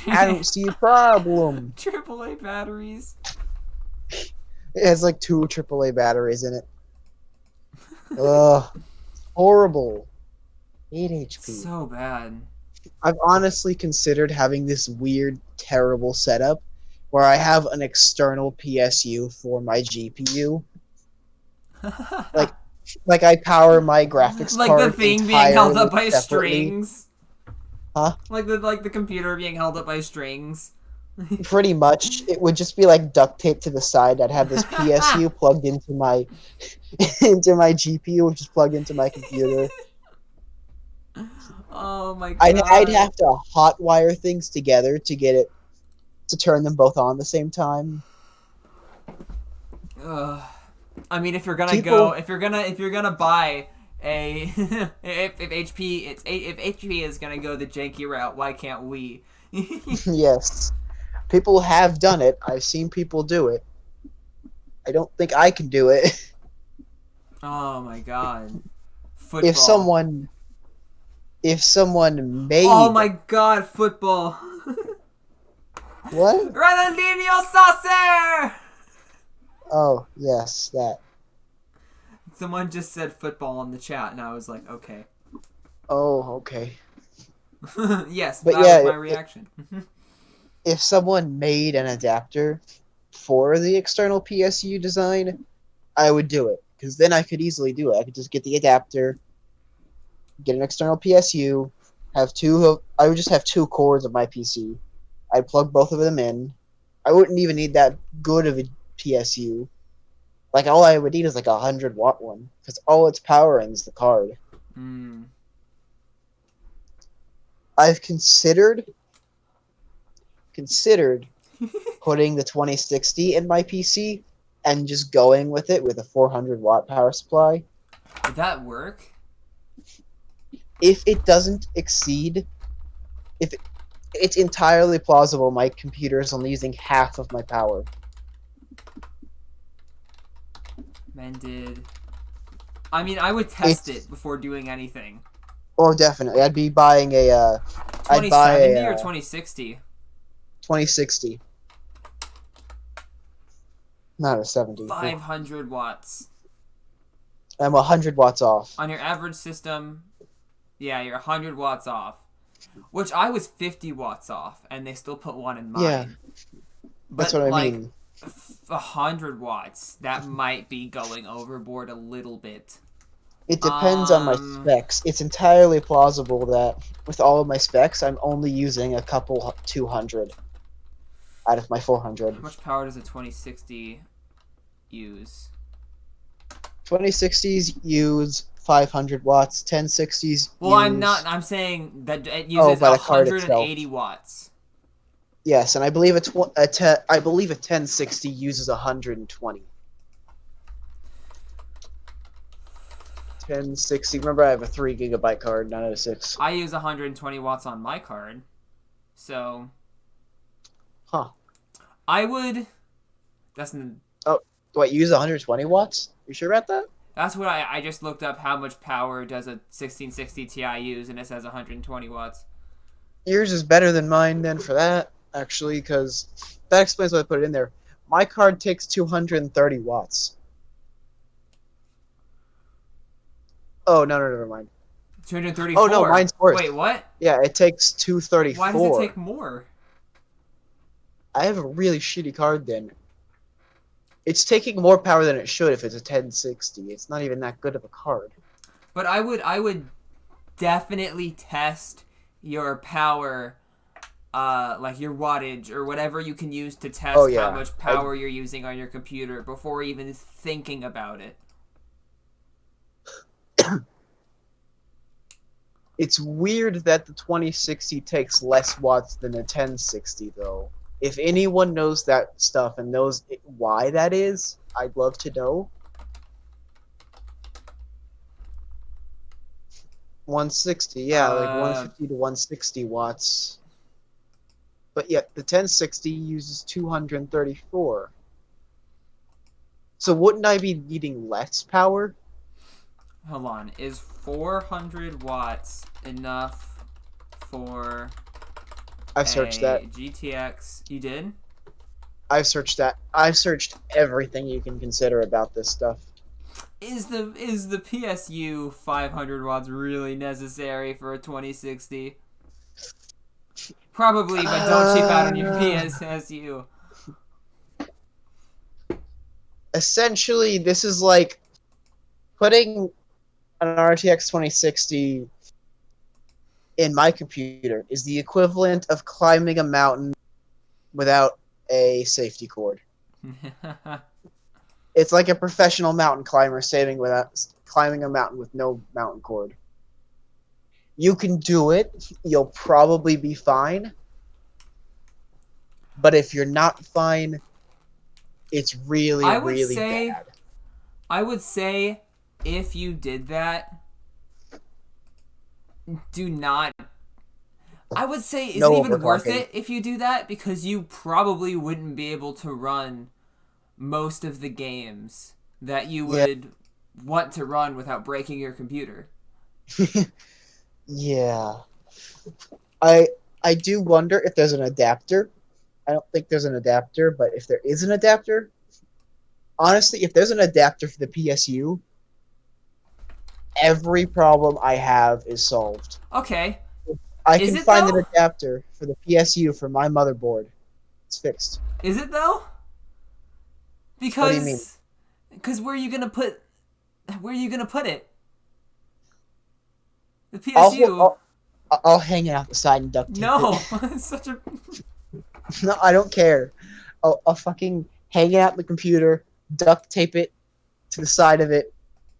I don't see a problem. AAA batteries. It has like 2 AAA batteries in it. Ugh, horrible. 8 HP. So bad. I've honestly considered having this weird, terrible setup where I have an external PSU for my GPU. Like, like I power my graphics like card the thing being held up by separately. strings. Huh? Like the computer being held up by strings. Pretty much, it would just be like duct tape to the side. I'd have this PSU plugged into my into my GPU, which is plugged into my computer. Oh my god. I'd have to hotwire things together to get it to turn them both on at the same time. Ugh. I mean, if you're gonna People- go, if you're gonna buy a, if HP is gonna go the janky route, why can't we? Yes. People have done it. I've seen people do it. I don't think I can do it. Oh my god. Football. If someone made Oh my god, football. What? Ronaldinho Saucer! Oh, yes, that. Someone just said football in the chat, and I was like, okay. Oh, okay. Yes, But that yeah, was my reaction. If someone made an adapter for the external PSU design, I would do it. Because then I could easily do it. I could just get the adapter, get an external PSU, I would just have 2 cords of my PC. I'd plug both of them in. I wouldn't even need that good of a PSU. Like, all I would need is like 100-watt one. Because all it's powering is the card. Mm. I've considered putting the 2060 in my PC and just going with it with a 400-watt power supply. Would that work? If it doesn't exceed, It's entirely plausible my computer is only using half of my power. Mended. I mean, I would test It's it before doing anything. oh definitely. I'd be buying a I'd buy 2070 or a 2060? 2060, not a 70. 500 watts. I'm 100 watts off. On your average system, yeah, you're 100 watts off. Which I was 50 watts off, and they still put one in Yeah, mine. that's But, what I like, mean. 100 watts, that might be going overboard a little bit. It depends on my specs. It's entirely plausible that with all of my specs, I'm only using a couple 200 out of my 400. How much power does a 2060 use? 2060s use 500 watts. 1060s Well, use I'm saying that it uses by the card itself. 180 watts. Yes, and I believe I believe a 1060 uses 120. 1060. Remember, I have a 3 gigabyte card, not a 6. I use 120 watts on my card. So, Huh. I would. Oh, wait, you use 120 watts? You sure about that? That's what I just looked up. How much power does a 1660 Ti use, and it says 120 watts. Yours is better than mine then for that, actually, because that explains why I put it in there. My card takes 230 watts. Oh, no, never mind. 234. Oh, no, mine's worse. Wait, what? Yeah, it takes 234. Why does it take more? I have a really shitty card then. It's taking more power than it should if it's a 1060. It's not even that good of a card. But I would definitely test your power, like your wattage or whatever you can use to test how much power you're using on your computer before even thinking about it. It's weird that the 2060 takes less watts than the 1060, though. If anyone knows that stuff and knows why that is, I'd love to know. 160, yeah, like 150 to 160 watts. But yet, the 1060 uses 234. So wouldn't I be needing less power? Hold on. Is 400 watts enough for I've searched that. GTX? You did? I've searched that. I've searched everything you can consider about this stuff. Is the PSU 500 watts really necessary for a 2060? Probably, but don't cheap out on your PSU. Essentially, this is like putting an RTX 2060 in my computer is the equivalent of climbing a mountain without a safety cord. It's like a professional mountain climber climbing a mountain with no mountain cord. You can do it. You'll probably be fine. But if you're not fine, it's really bad. I would say if you did that, do not. I would say, is it even worth it if you do that? Because you probably wouldn't be able to run most of the games that you would want to run without breaking your computer. Yeah. I do wonder if there's an adapter. I don't think there's an adapter, but if there is an adapter, honestly, if there's an adapter for the PSU, every problem I have is solved. Okay. I can find an adapter for the PSU for my motherboard. It's fixed. Is it though? Because what do you mean? Because where are you gonna put it? The PSU. I'll hang it out the side and duct tape it. It's such a. No, I don't care. I'll fucking hang it out the computer, duct tape it to the side of it,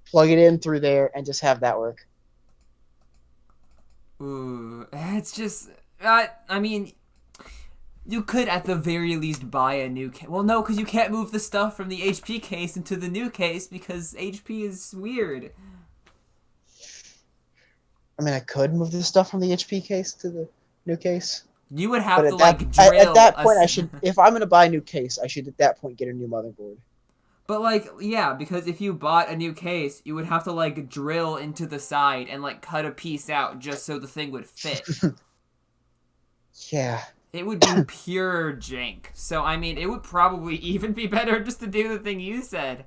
plug it in through there, and just have that work. Ooh, it's just. I mean, you could at the very least buy a new case. Well, no, because you can't move the stuff from the HP case into the new case because HP is weird. I mean, I could move the stuff from the HP case to the new case. You would But have to at that like at drill that a. point, I should, if I'm gonna buy a new case, I should at that point get a new motherboard. But like, yeah, because if you bought a new case, you would have to like drill into the side and like cut a piece out just so the thing would fit. Yeah, It would be pure jank. So I mean, it would probably even be better just to do the thing you said.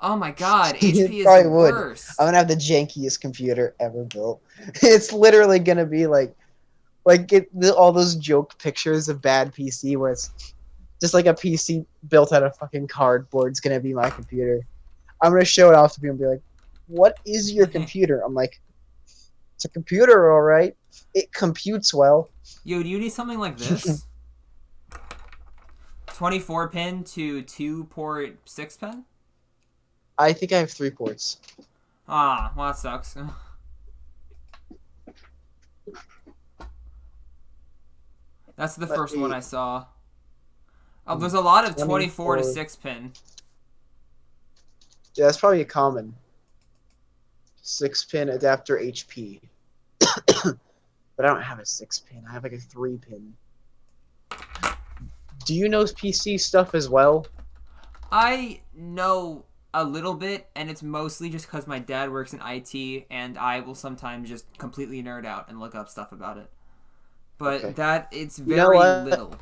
Oh my god, it HP is the probably would. I'm worst. gonna have the jankiest computer ever built. It's literally gonna be all those joke pictures of bad PC where it's just like a PC built out of fucking cardboard is gonna be my computer. I'm gonna show it off to people and be like, "What is your computer?" I'm like, "It's a computer, all right. It computes well." Yo, do you need something like this? 24 pin to 2 port 6 pin? I think I have 3 ports. Ah, well that sucks. That's the Let first one me I saw. Oh, there's a lot of 24 to 24. 6 pin. Yeah, that's probably a common 6-pin adapter HP. But I don't have a 6-pin. I have like a 3-pin. Do you know PC stuff as well? I know a little bit, and it's mostly just because my dad works in IT, and I will sometimes just completely nerd out and look up stuff about it. But Okay. that it's You know very what? little.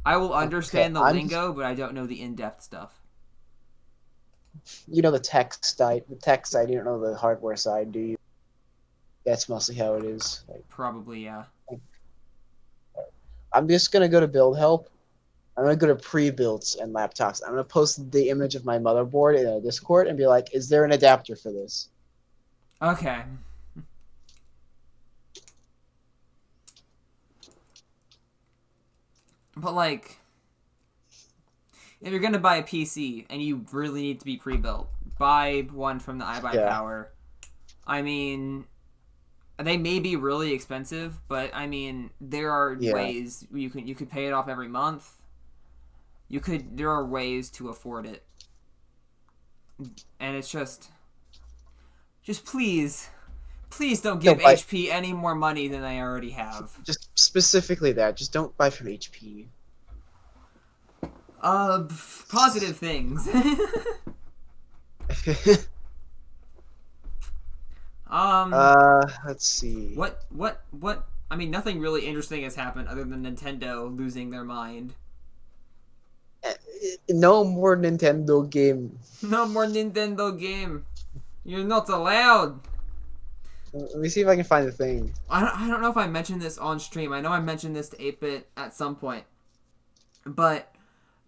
I will Okay, understand the lingo, but I don't know the in-depth stuff. you know the tech side. The tech side. You don't know the hardware side, do you? That's mostly how it is. Probably, yeah. I'm just gonna go to build help. I'm gonna go to pre-builds and laptops. I'm gonna post the image of my motherboard in a Discord and be like, "Is there an adapter for this?" Okay. But like, if you're gonna buy a PC and you really need to be pre-built, buy one from the Yeah. iBuyPower. I mean, they may be really expensive, but I mean, there are Yeah. ways you could pay it off every month. There are ways to afford it, and it's just please don't give Don't buy. HP any more money than they already have. Just specifically that. Just don't buy from HP. Positive things. um, Let's see. what? I mean, nothing really interesting has happened other than Nintendo losing their mind. No more Nintendo game. No more Nintendo game. You're not allowed. Let me see if I can find the thing. I don't know if I mentioned this on stream. I know I mentioned this to 8-Bit at some point. But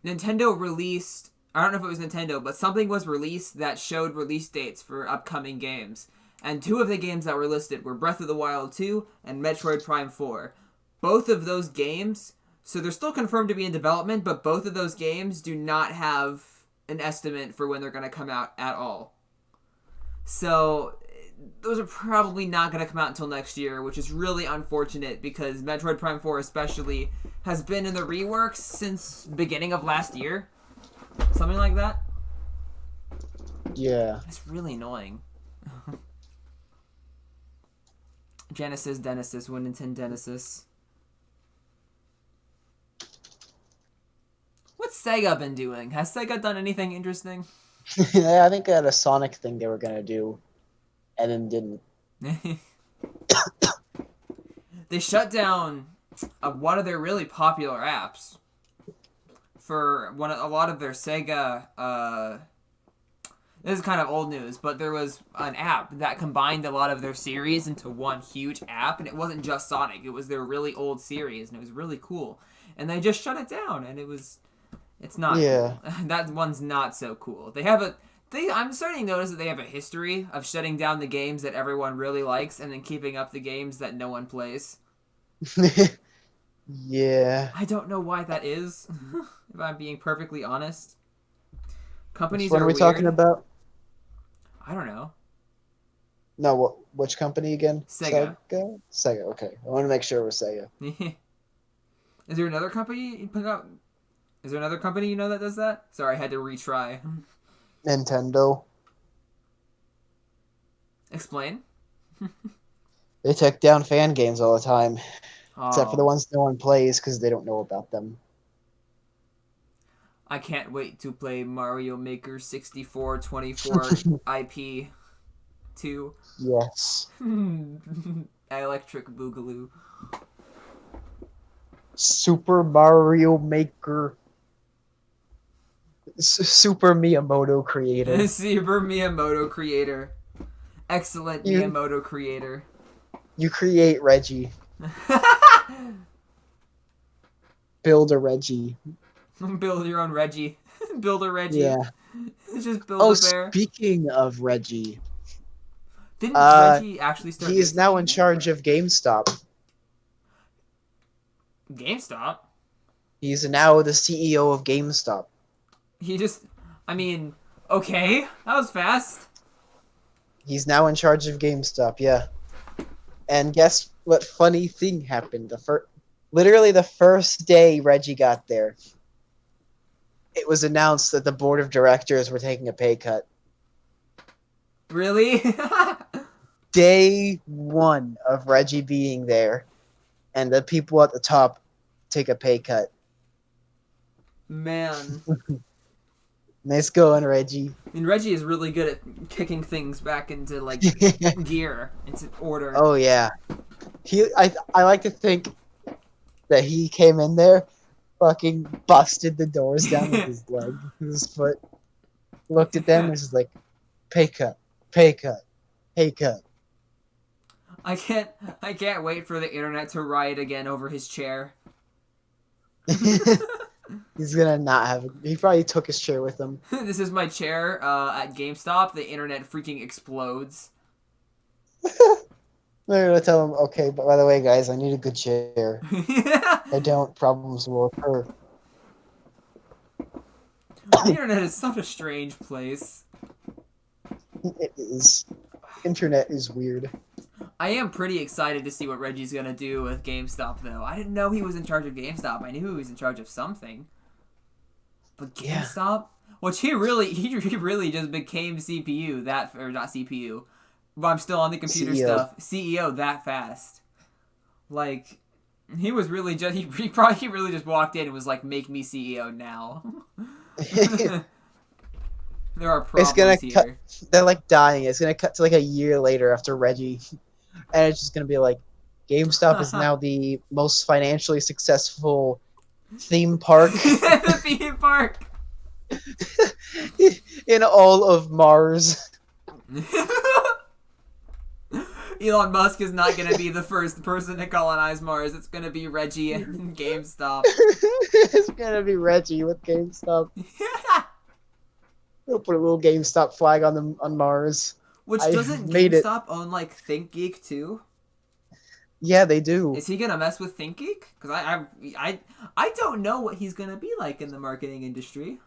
Nintendo released, I don't know if it was Nintendo, but something was released that showed release dates for upcoming games. And 2 of the games that were listed were Breath of the Wild 2 and Metroid Prime 4. Both of those games, so they're still confirmed to be in development, but both of those games do not have an estimate for when they're going to come out at all. So those are probably not going to come out until next year, which is really unfortunate because Metroid Prime 4 especially has been in the reworks since beginning of last year. Something like that. Yeah. It's really annoying. Denesis, Nintendenesis. What's Sega been doing? Has Sega done anything interesting? Yeah, I think they had a Sonic thing they were gonna do, and then didn't. They shut down one of their really popular apps for a lot of their Sega. This is kind of old news, but there was an app that combined a lot of their series into one huge app, and it wasn't just Sonic. It was their really old series, and it was really cool. And they just shut it down, and it's not Yeah. cool. That one's not so cool. I'm starting to notice that they have a history of shutting down the games that everyone really likes and then keeping up the games that no one plays. Yeah. I don't know why that is, if I'm being perfectly honest. Which Companies one are are we talking weird. about? I don't know. No, which company again? Sega. Sega. Okay, I want to make sure it was Sega. Is there another company you pick up? Is there another company you know that does that? Sorry, I had to retry. Nintendo. Explain. They take down fan games all the time. except for the Oh, ones no one plays because they don't know about them. I can't wait to play Mario Maker 6424 IP 2. Yes. Electric Boogaloo. Super Mario Maker. Super Miyamoto creator. Super Miyamoto creator. Excellent You Miyamoto creator. you create Reggie. Build a Reggie. Build your own Reggie. Build a Reggie. Yeah. Just build Oh, a bear. speaking of Reggie, Didn't Reggie actually start he is making now in anything? charge of GameStop. GameStop? He's now the CEO of GameStop. He just. I mean, okay. That was fast. He's now in charge of GameStop, yeah. And guess what funny thing happened? Literally the first day Reggie got there, it was announced that the board of directors were taking a pay cut. Really? Day one of Reggie being there, and the people at the top take a pay cut. Man. Nice going, Reggie. I mean, Reggie is really good at kicking things back into, like, gear, into order. Oh yeah. I like to think that he came in there, fucking busted the doors down with his leg, his foot, looked at them and was just like, pay cut, pay cut, pay cut. I can't wait for the internet to riot again over his chair. He's gonna not have it. He probably took his chair with him. This is my chair at GameStop. The internet freaking explodes. They're gonna tell him, okay, but by the way, guys, I need a good chair. If I don't, problems will occur. The internet is such a strange place. It is. Internet is weird. I am pretty excited to see what Reggie's gonna do with GameStop, though. I didn't know he was in charge of GameStop. I knew he was in charge of something. But GameStop, which he really just became CPU or not CPU, but I'm still on the computer CEO. stuff. CEO that fast. Like he was really just he really just walked in and was like, "Make me CEO now." There are problems It's gonna here. cut. They're like dying. It's gonna cut to like a year later after Reggie, and it's just gonna be like, GameStop is now the most financially successful theme park The theme park. in all of Mars. Elon Musk is not going to be the first person to colonize Mars. It's going to be Reggie and GameStop. It's gonna be Reggie with GameStop. He'll put a little GameStop flag on Mars. Which I doesn't made it. GameStop own like ThinkGeek too? Yeah, they do. Is he gonna mess with ThinkGeek? Because I don't know what he's gonna be like in the marketing industry.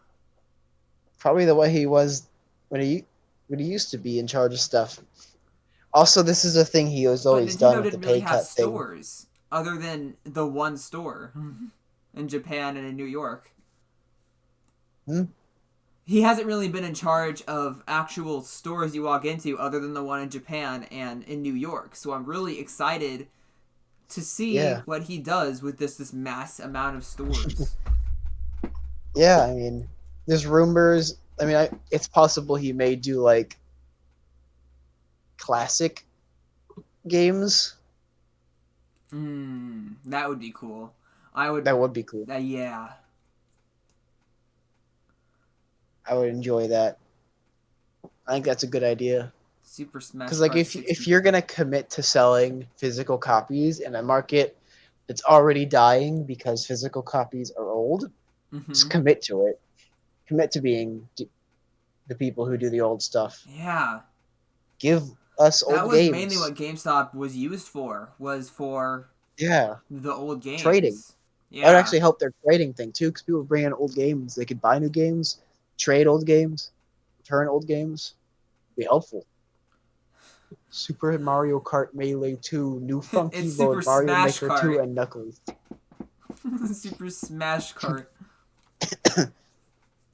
Probably the way he was when he used to be in charge of stuff. Also, this is a thing he has But always done Nintendo with the didn't really pay have cut thing. stores other than the one store in Japan and in New York. Hmm? He hasn't really been in charge of actual stores you walk into other than the one in Japan and in New York. So I'm really excited to see what he does with this mass amount of stores. Yeah, I mean, there's rumors. I mean, it's possible he may do like classic games. That would be cool. That would be cool. Yeah. I would enjoy that. I think that's a good idea. Super Smash. Because like if you're gonna commit to selling physical copies in a market that's already dying because physical copies are old, just commit to it. Commit to being the people who do the old stuff. Yeah. Give us old games. That was mainly what GameStop was used for. Was for the old games. Trading. Yeah. That would actually help their trading thing too, because people bring in old games. They could buy new games, trade old games, return old games. It'd be helpful. Super Mario Kart Melee 2, new funky mode, Mario Smash Maker Kart. 2, and Knuckles. Super Smash Kart.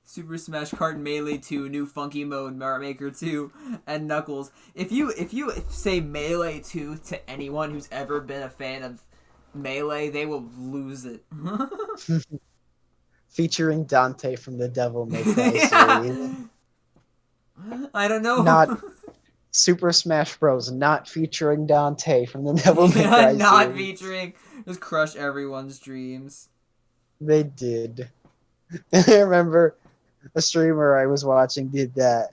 Super Smash Kart Melee 2, new funky mode, Mario Maker 2, and Knuckles. If you say Melee 2 to anyone who's ever been a fan of Melee, they will lose it. Featuring Dante from the Devil May Cry Yeah. series. I don't know. Not Super Smash Bros. Not featuring Dante from the Devil May Yeah, Cry not series. featuring. Just crush everyone's dreams. They did. I remember a streamer I was watching did that.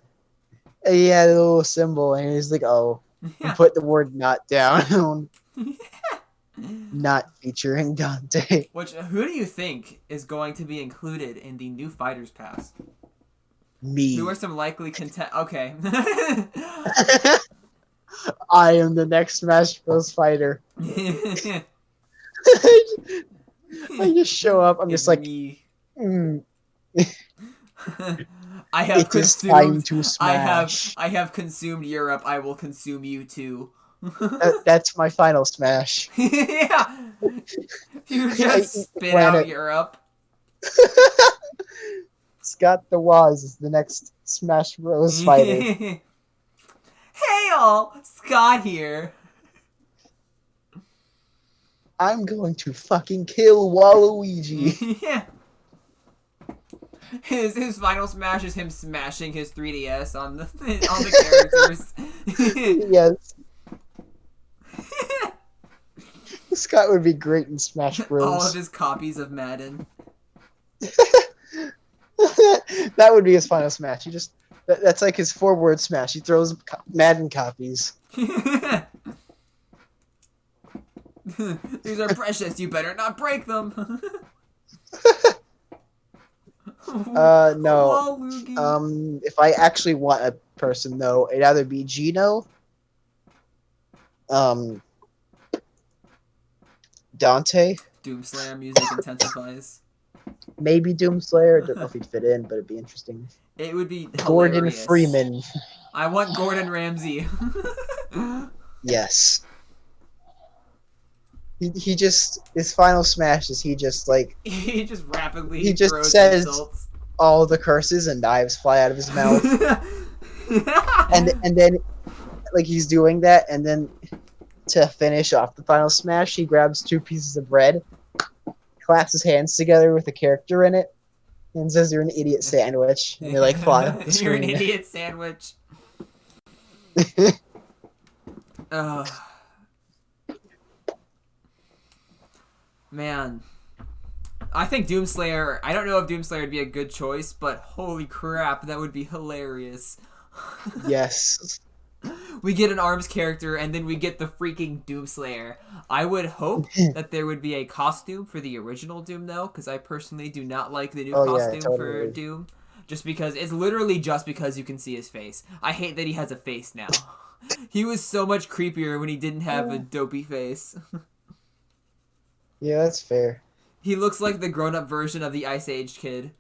And he had a little symbol, and he's like, "Oh," and Yeah. put the word "not" down. Not featuring Dante. Who do you think is going to be included in the new Fighters Pass? Who are Me. some likely content? Okay. I am the next Smash Bros. Fighter. I just show up. I'm It's just like, me. mm, I have it is time consumed. to I have. smash. I have consumed Europe. I will consume you too. That's my final smash. Yeah. You I just eat the spit out planet. Europe. Scott the Waz is the next Smash Bros. Fighter. Hey all, Scott here. I'm going to fucking kill Waluigi. Yeah. His final smash is him smashing his 3DS on the characters. Yes. Scott would be great in Smash All of Bros. his copies of Madden. That would be his final smash. That's like his forward smash. He throws Madden copies. These are precious. You better not break them. No. Waluigi. If I actually want a person though, it'd either be Gino, Dante, Doomslayer music intensifies. maybe Doomslayer. Don't know if he'd fit in, but it'd be interesting. It would be Gordon hilarious. Freeman. I want Gordon Ramsay. Yes. He just his final smash is he just rapidly he just throws says insults. all the curses and knives fly out of his mouth. and then like he's doing that, and then to finish off the final smash, he grabs 2 pieces of bread, clasps his hands together with a character in it, and says, "You're an idiot sandwich," and they like fly off the You're an screen. idiot sandwich. Man. I think Doomslayer, I don't know if Doomslayer would be a good choice, but holy crap, that would be hilarious. Yes. We get an ARMS character, and then we get the freaking Doomslayer. I would hope that there would be a costume for the original Doom, though, because I personally do not like the new costume for totally. Doom. Just because, it's literally just because you can see his face. I hate that he has a face now. He was so much creepier when he didn't have a dopey face. Yeah, that's fair. He looks like the grown-up version of the Ice Age kid.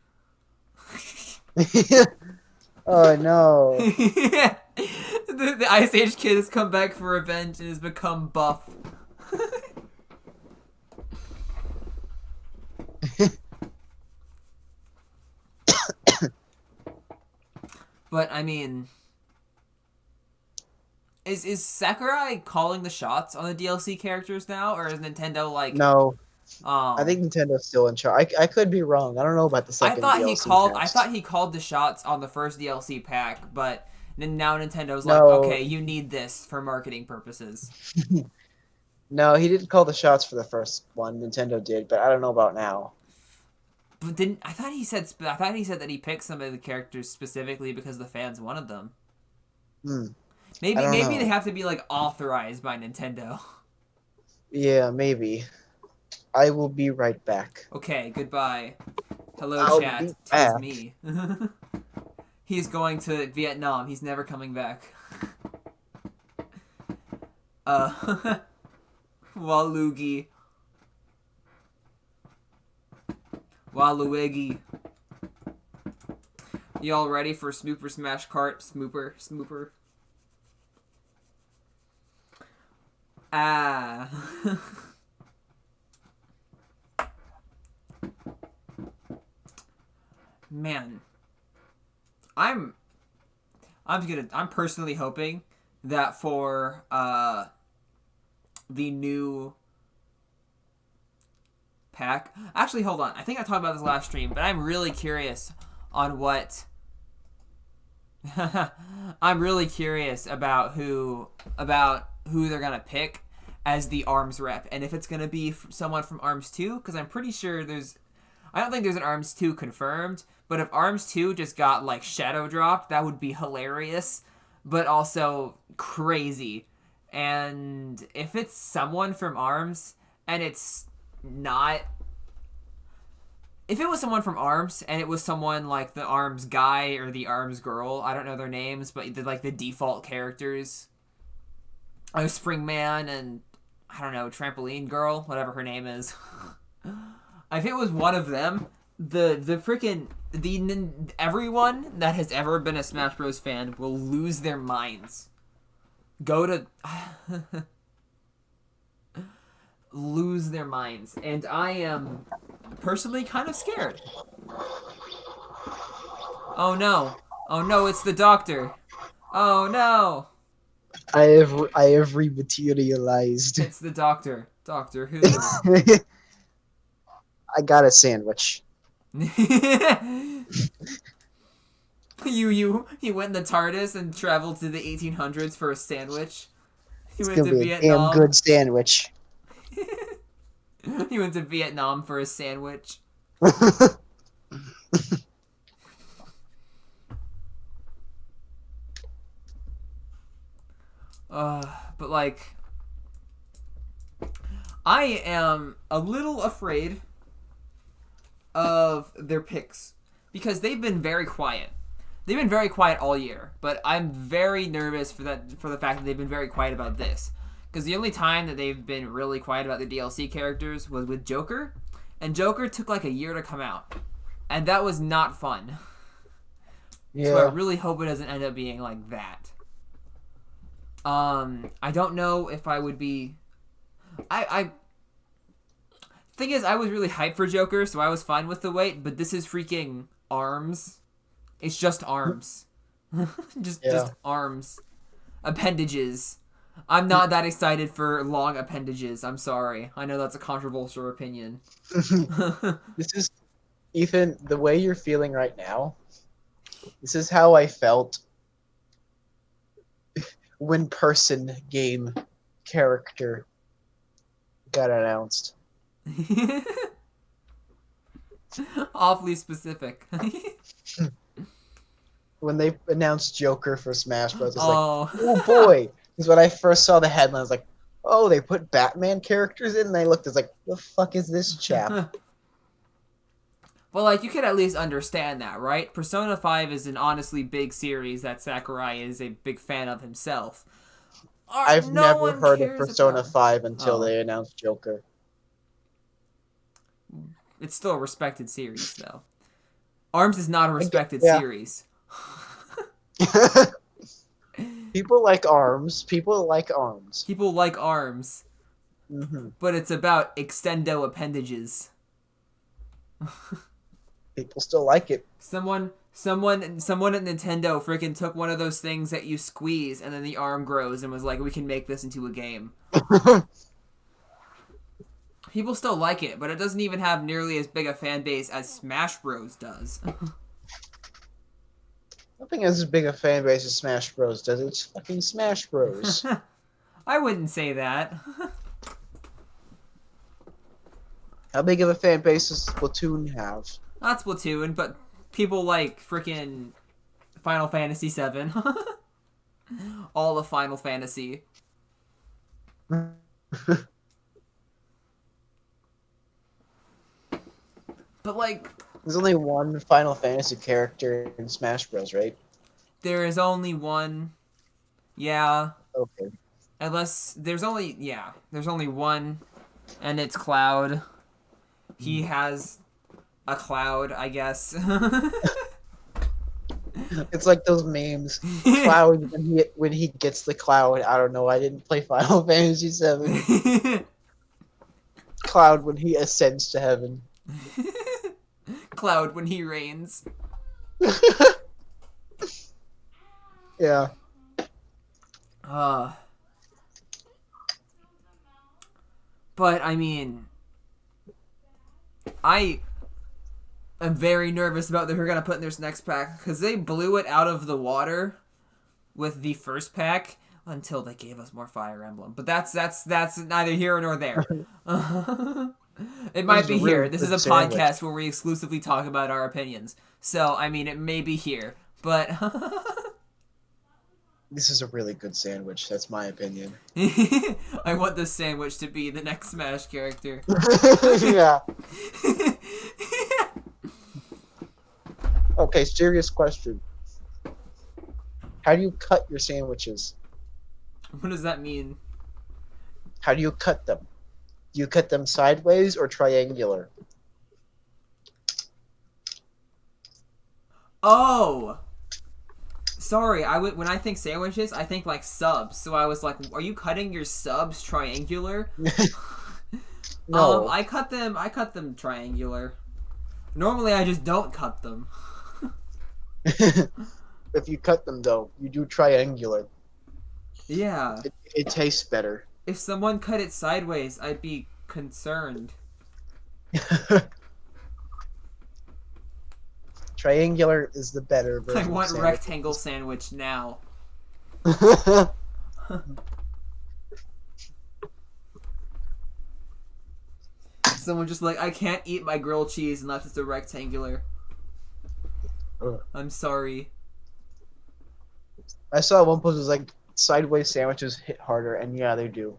Oh no. The Ice Age kid has come back for revenge and has become buff. But I mean, is Sakurai calling the shots on the DLC characters now, or is Nintendo like? No. Oh. I think Nintendo's still in charge. I could be wrong. I don't know about the second DLC I packs. thought he called the shots on the first DLC pack, but then now Nintendo's No. like, okay, you need this for marketing purposes. No, he didn't call the shots for the first one. Nintendo did, but I don't know about now. But didn't I thought he said that he picked some of the characters specifically because the fans wanted them. Maybe know. They have to be like authorized by Nintendo. Yeah, maybe. I will be right back. Okay, goodbye. Hello, I'll chat. be Tis back. me. He's going to Vietnam. He's never coming back. Waluigi. Waluigi. Y'all ready for Smooper Smash Kart? Smooper. Ah. Man. I'm personally hoping that for the new pack. Actually, hold on. I think I talked about this last stream, but I'm really curious on what. I'm really curious about who they're gonna pick as the ARMS rep, and if it's gonna be someone from ARMS 2, because I'm pretty sure I don't think there's an ARMS 2 confirmed, but if ARMS 2 just got like shadow dropped, that would be hilarious, but also crazy. And if it's someone from ARMS and it's not, if it was someone from ARMS and it was someone like the ARMS guy or the ARMS girl, I don't know their names, but like the default characters, Springman and I don't know, Trampoline Girl, whatever her name is. If it was one of them, everyone that has ever been a Smash Bros. Fan will lose their minds. Lose their minds, and I am personally kind of scared. Oh no, it's the doctor. Oh no, I have rematerialized. it's the doctor. Doctor Who. I got a sandwich. You went in the TARDIS and traveled to the 1800s for a sandwich. It's gonna be a damn good sandwich. You went to Vietnam for a sandwich. But like, I am a little afraid of their picks because they've been very quiet. They've been very quiet all year, but I'm very nervous for the fact that they've been very quiet about this. Because the only time that they've been really quiet about the DLC characters was with Joker, and Joker took like a year to come out, and that was not fun. Yeah. So I really hope it doesn't end up being like that. I don't know if I would be. Thing is, I was really hyped for Joker, so I was fine with the wait. But this is freaking ARMS. It's just ARMS. just ARMS. Appendages. I'm not that excited for long appendages. I'm sorry. I know that's a controversial opinion. This is, Ethan, the way you're feeling right now. This is how I felt when person game character got announced. Awfully specific. When they announced Joker for Smash Bros, it's like, oh boy. Because when I first saw the headline, I was like, oh, they put Batman characters in? And I looked, I was like, the fuck is this chap? Well, like, you could at least understand that, right? Persona 5 is an honestly big series that Sakurai is a big fan of himself. I've never heard of Persona 5 until they announced Joker. It's still a respected series, though. ARMS is not a respected series. People like ARMS. People like ARMS. People like ARMS. Mm-hmm. But it's about extendo appendages. People still like it. Someone at Nintendo freaking took one of those things that you squeeze and then the arm grows and was like, we can make this into a game. People still like it, but it doesn't even have nearly as big a fan base as Smash Bros. Does. Nothing has as big a fan base as Smash Bros. Does it? It's fucking Smash Bros. I wouldn't say that. How big of a fan base does Splatoon have? Not Splatoon, but people like freaking Final Fantasy VII. All of Final Fantasy. But like, there's only one Final Fantasy character in Smash Bros, right? There is only one. Yeah. Okay. Unless there's only one, and it's Cloud. He has a cloud, I guess. It's like those memes. Cloud when he gets the cloud. I don't know. I didn't play Final Fantasy VII. Cloud when he ascends to heaven. Cloud when he reigns. Yeah. But I mean, I am very nervous about what they're gonna put in this next pack because they blew it out of the water with the first pack until they gave us more Fire Emblem. But that's neither here nor there. It might be here. This is a podcast where we exclusively talk about our opinions. So, I mean, it may be here, but This is a really good sandwich. That's my opinion. I want this sandwich to be the next Smash character. Yeah. Okay, serious question. How do you cut your sandwiches? What does that mean? How do you cut them? Do you cut them sideways or triangular? Oh! Sorry, when I think sandwiches, I think like subs. So I was like, are you cutting your subs triangular? No. I cut them triangular. Normally I just don't cut them. If you cut them though, you do triangular. Yeah. It tastes better. If someone cut it sideways, I'd be concerned. Triangular is the better version. I want rectangle sandwich now. Someone just like, I can't eat my grilled cheese unless it's a rectangular. I'm sorry. I saw one post was like sideways sandwiches hit harder, and yeah, they do.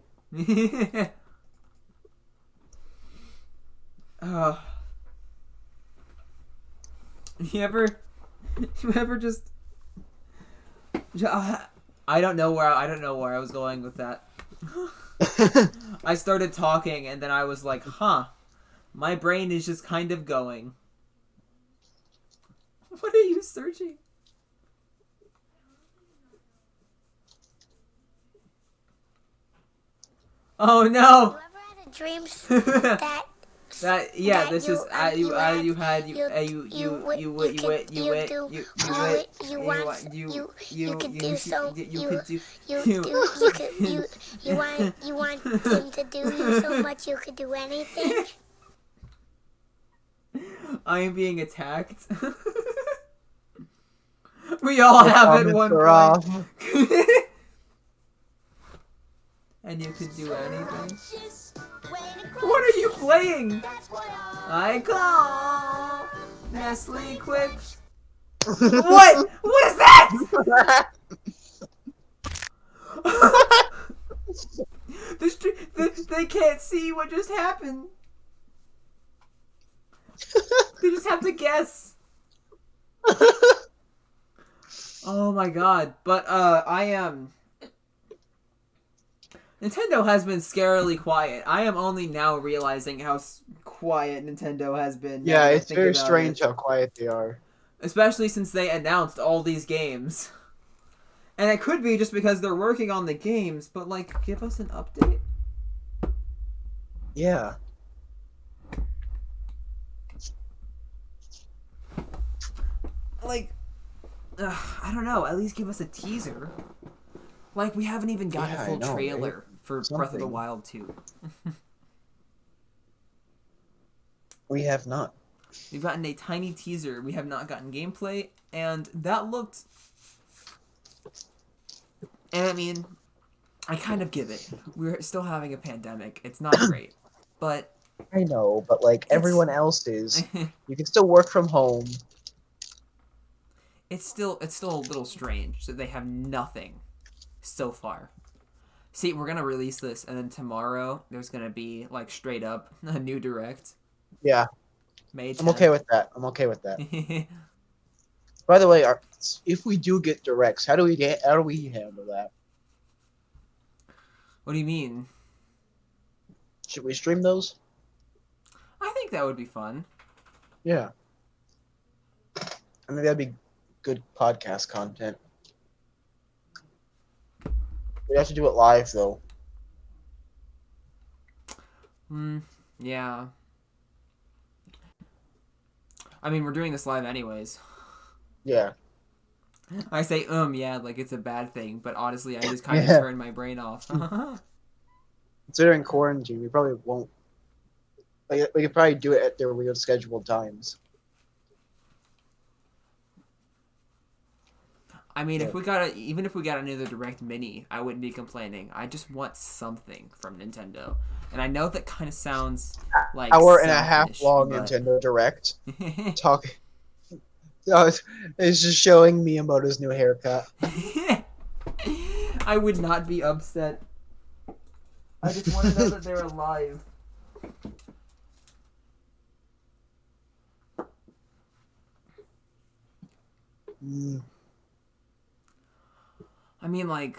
You ever just I don't know where I was going with that. I started talking and then I was like, huh, my brain is just kind of going. What are you searching? Oh no! You ever had a dream that this is you want him to do you so much you could do anything? I am being attacked. We all have at one point. And you could do anything. What are you playing? I call Nestle Quick. What? What is that? They can't see what just happened. They just have to guess. Oh my god. But I am. Nintendo has been scarily quiet. I am only now realizing how quiet Nintendo has been. Yeah, it's very strange how quiet they are. Especially since they announced all these games. And it could be just because they're working on the games, but like, give us an update? Yeah. Like, I don't know, at least give us a teaser. Like, we haven't even gotten a full trailer for Breath of the Wild 2. We have not. We've gotten a tiny teaser. We have not gotten gameplay, and that looked... And I mean, I kind of give it. We're still having a pandemic. It's not great, but... I know, but like everyone else is. You can still work from home. It's still a little strange that they have nothing so far. See, we're gonna release this, and then tomorrow there's gonna be like straight up a new direct. Yeah, May 10th. I'm okay with that. I'm okay with that. By the way, if we do get directs, how do we handle that? What do you mean? Should we stream those? I think that would be fun. Yeah, I think that'd be good podcast content. We have to do it live though. Yeah. I mean, we're doing this live anyways. Yeah. I say yeah, like it's a bad thing, but honestly, I just kind of turned my brain off. Considering quarantine, we probably won't. Like, we could probably do it at their weird scheduled times. I mean, Yeah. even if we got another Direct Mini, I wouldn't be complaining. I just want something from Nintendo, and I know that kind of sounds like Hour and a half selfish, long but... Nintendo Direct. Talk. It's just showing Miyamoto's new haircut. I would not be upset. I just want to know that they're alive. Mm. I mean, like,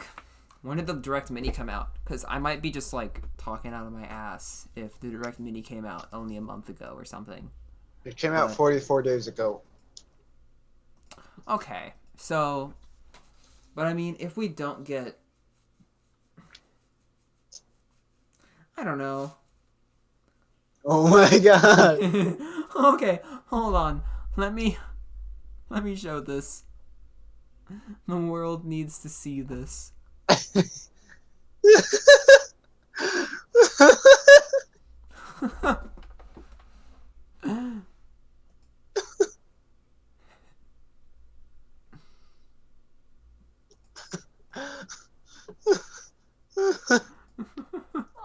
when did the Direct Mini come out? Because I might be just, like, talking out of my ass if the Direct Mini came out only a month ago or something. It came out But- 44 days ago. Okay, so... But, I mean, if we don't get... I don't know. Oh my god! Okay, hold on. Let me show this. The world needs to see this.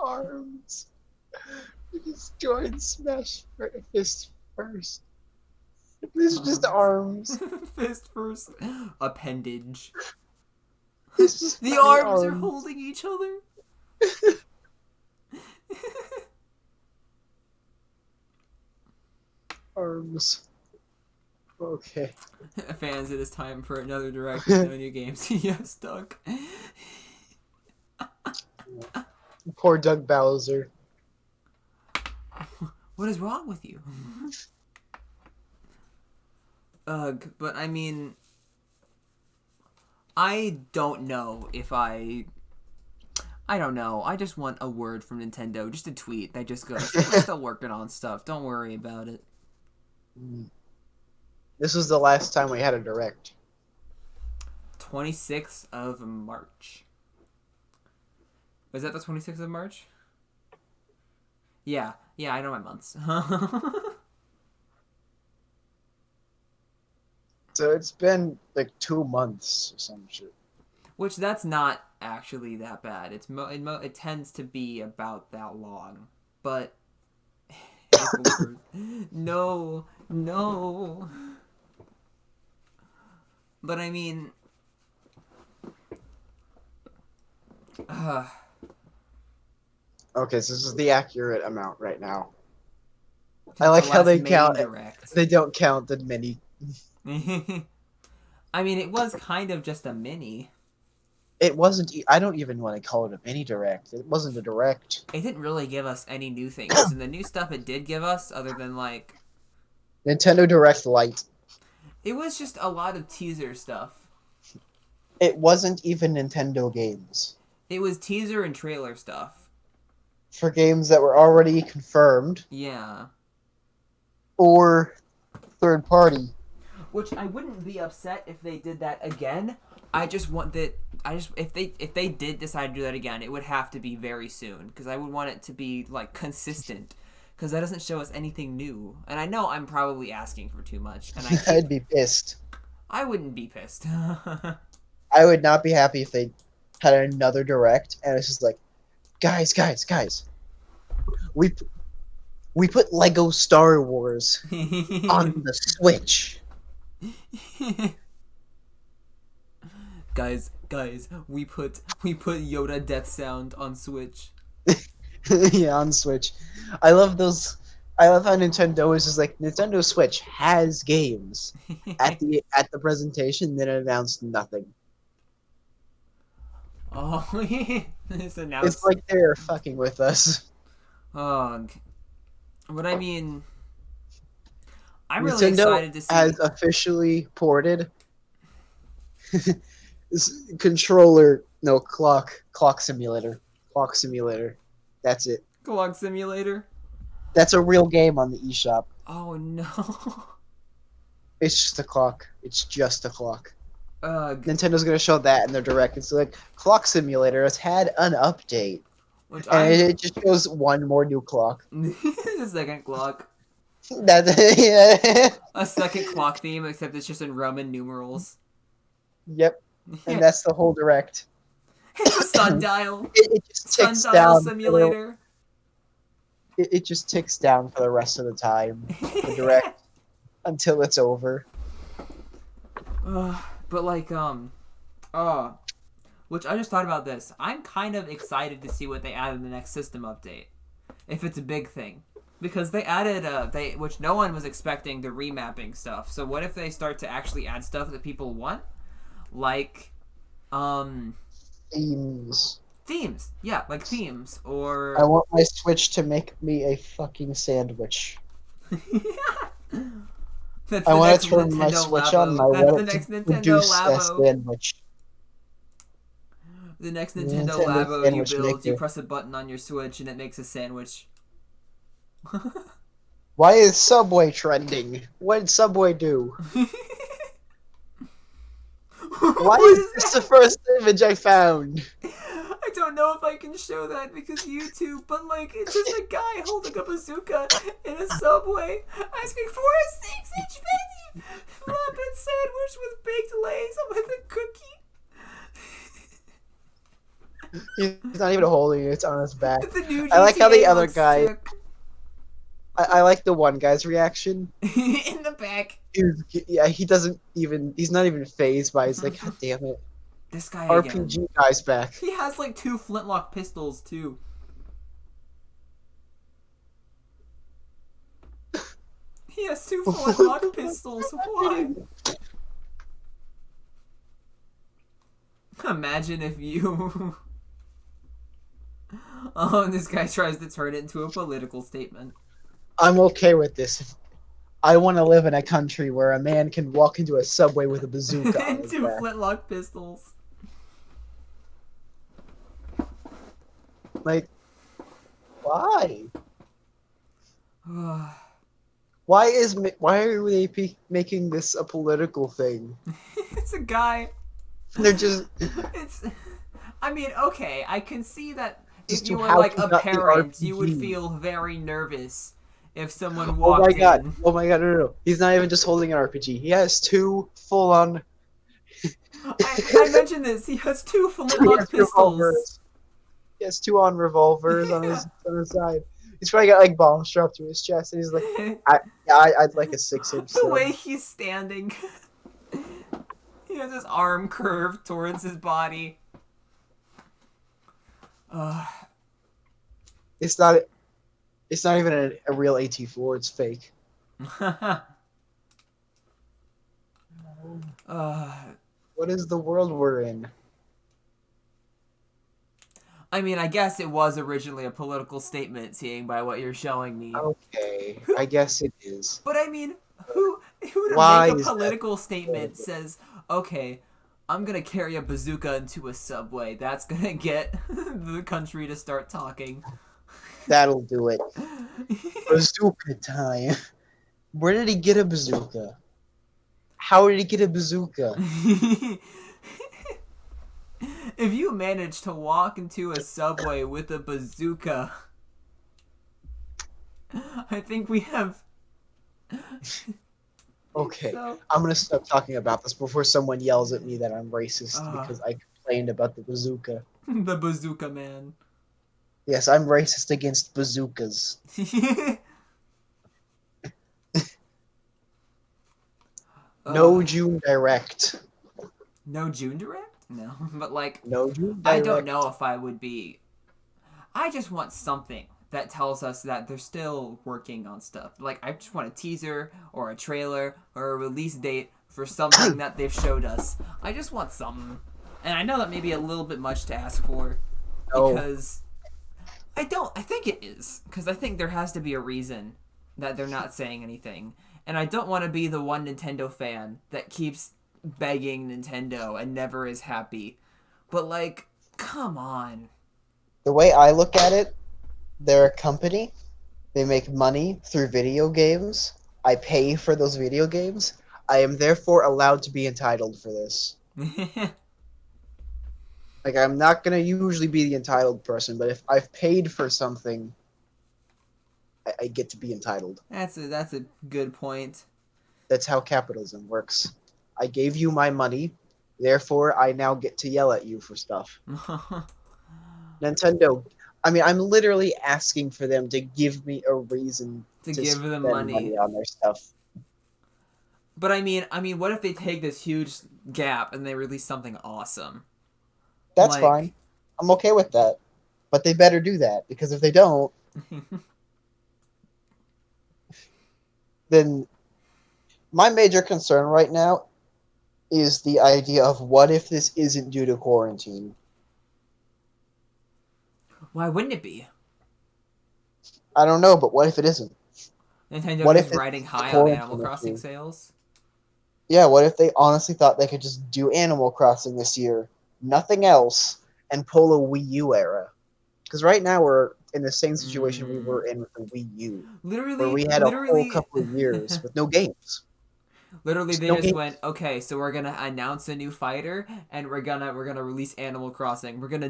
Arms. We just joined Smash Fist first. These are just arms. Fist first. Appendage. It's just The funny arms are holding each other. Arms. Okay. Fans, it is time for another Direct with no new games. Yes, Doug. Poor Doug Bowser. What is wrong with you? Ugh, but I mean... I don't know if I don't know. I just want a word from Nintendo. Just a tweet that just goes, we're still working on stuff. Don't worry about it. This was the last time we had a Direct. 26th of March. Was that the 26th of March? Yeah. Yeah, I know my months. So it's been like 2 months or some shit. Which, that's not actually that bad. It tends to be about that long. But... No. But I mean... Okay, so this is the accurate amount right now. I the like how last they main count. Direct. They don't count the mini. I mean, it was kind of just a mini. It wasn't. I don't even want to call it a mini Direct. It wasn't a Direct. It didn't really give us any new things. And the new stuff it did give us, other than, like... Nintendo Direct Lite. It was just a lot of teaser stuff. It wasn't even Nintendo games. It was teaser and trailer stuff. For games that were already confirmed Yeah. or third party. Which I wouldn't be upset if they did that again. I just want that. If they did decide to do that again, it would have to be very soon, because I would want it to be like consistent, because that doesn't show us anything new. And I know I'm probably asking for too much, and I'd be pissed. I wouldn't be pissed. I would not be happy if they had another Direct and it's just like, guys, we put Lego Star Wars on the Switch. guys, we put Yoda Death Sound on Switch. Yeah, on Switch. I love those. I love how Nintendo is just like, Nintendo Switch has games at the presentation, then it announced nothing. Oh, it's announced. It's like they're fucking with us. But I mean, I'm really Nintendo excited to see. has officially ported this controller. No, clock simulator. Clock simulator. That's it. Clock Simulator. That's a real game on the eShop. Oh no. It's just a clock. It's just a clock. Ugh. Nintendo's gonna show that in their direct. It's like, Clock Simulator has had an update. Which And I'm it just shows one more new clock. the second clock. That's yeah. A second clock theme, except it's just in Roman numerals. Yep. And Yeah. that's the whole direct. It's a sundial. It just ticks Sundial down. simulator. It just ticks down for the rest of the time. The direct until it's over. But like, oh, which I just thought about this. I'm kind of excited to see what they add in the next system update, if it's a big thing, because they added which no one was expecting, the remapping stuff. So what if they start to actually add stuff that people want, like, Themes. Yeah, like themes or. I want my Switch to make me a fucking sandwich. That's I the want next to turn my Nintendo Switch on and I Labo. That's the want it next to Nintendo produce a Labo. sandwich. The next Nintendo Nintendo Labo you sandwich build, you maker. press a button on your Switch and it makes a sandwich. Why is Subway trending? What did Subway do? Why What is is this the that? first image I found? I don't know if I can show that because YouTube, but like, it's just a guy holding a bazooka in a Subway asking for a 6-inch veggie flatbread sandwich with baked lays with a cookie. He's not even holding it, it's on his back. The new I like how the GTA other looks guy. sick. I like the one guy's reaction. In the back. He's not even phased by it. He's like, God damn it. This guy again. RPG guy's back. He has like 2 flintlock pistols too. He has 2 flintlock pistols. Why? Imagine if you. Oh, and this guy tries to turn it into a political statement. I'm okay with this. I want to live in a country where a man can walk into a subway with a bazooka on And his 2 back. flintlock pistols. Like, why? Why are they making this a political thing? It's a guy. They're just I mean, okay, I can see that As if to you were how like to a not be parent, you would RPG. feel very nervous if someone Oh walked my god! in. Oh my god! No! He's not even just holding an RPG. He has 2 full-on. I mentioned this. He has 2 flintlock pistols. Revolvers. He has 2 on revolvers on his side. He's probably got like bombs strapped to his chest, and he's like, I'd like a 6-inch. The way he's standing, he has his arm curved towards his body. It's not even a real AT4. It's fake. What is the world we're in? I mean, I guess it was originally a political statement, seeing by what you're showing me. Okay, I guess it is. But I mean, who to Why make a is that political statement says, okay, I'm gonna carry a bazooka into a subway. That's gonna get the country to start talking. That'll do it. Bazooka time. Where did he get a bazooka? How did he get a bazooka? If you manage to walk into a subway with a bazooka, I think we have. Okay, So, I'm gonna stop talking about this before someone yells at me that I'm racist because I complained about the bazooka. the bazooka man. Yes, I'm racist against bazookas. No June Direct. No June Direct? No, but like, No June Direct. I don't know if I would be. I just want something that tells us that they're still working on stuff. Like, I just want a teaser or a trailer or a release date for something that they've showed us. I just want something. And I know that may be a little bit much to ask for because I think it is. Because I think there has to be a reason that they're not saying anything. And I don't want to be the one Nintendo fan that keeps begging Nintendo and never is happy. But, like, come on. The way I look at it, they're a company. They make money through video games. I pay for those video games. I am therefore allowed to be entitled for this. Like, I'm not gonna usually be the entitled person, but if I've paid for something, I get to be entitled. That's a good point. That's how capitalism works. I gave you my money, therefore I now get to yell at you for stuff. Nintendo, I mean, I'm literally asking for them to give me a reason To to give them spend money. money on their stuff. But I mean, what if they take this huge gap and they release something awesome? That's fine. Like, I'm okay with that. But they better do that, because if they don't, then my major concern right now is the idea of what if this isn't due to quarantine? why wouldn't it be? I don't know, but what if it isn't? Nintendo What just if it's riding a high on Animal quarantine Crossing issue? sales? Yeah, what if they honestly thought they could just do Animal Crossing this year, nothing else, and pull a Wii U era? Because right now we're in the same situation we Mm. were in with the Wii U, where Literally, we had a whole literally, couple of years with no games. literally, Just they no just games. went, okay, so we're gonna announce a new fighter, and we're gonna release Animal Crossing. We're gonna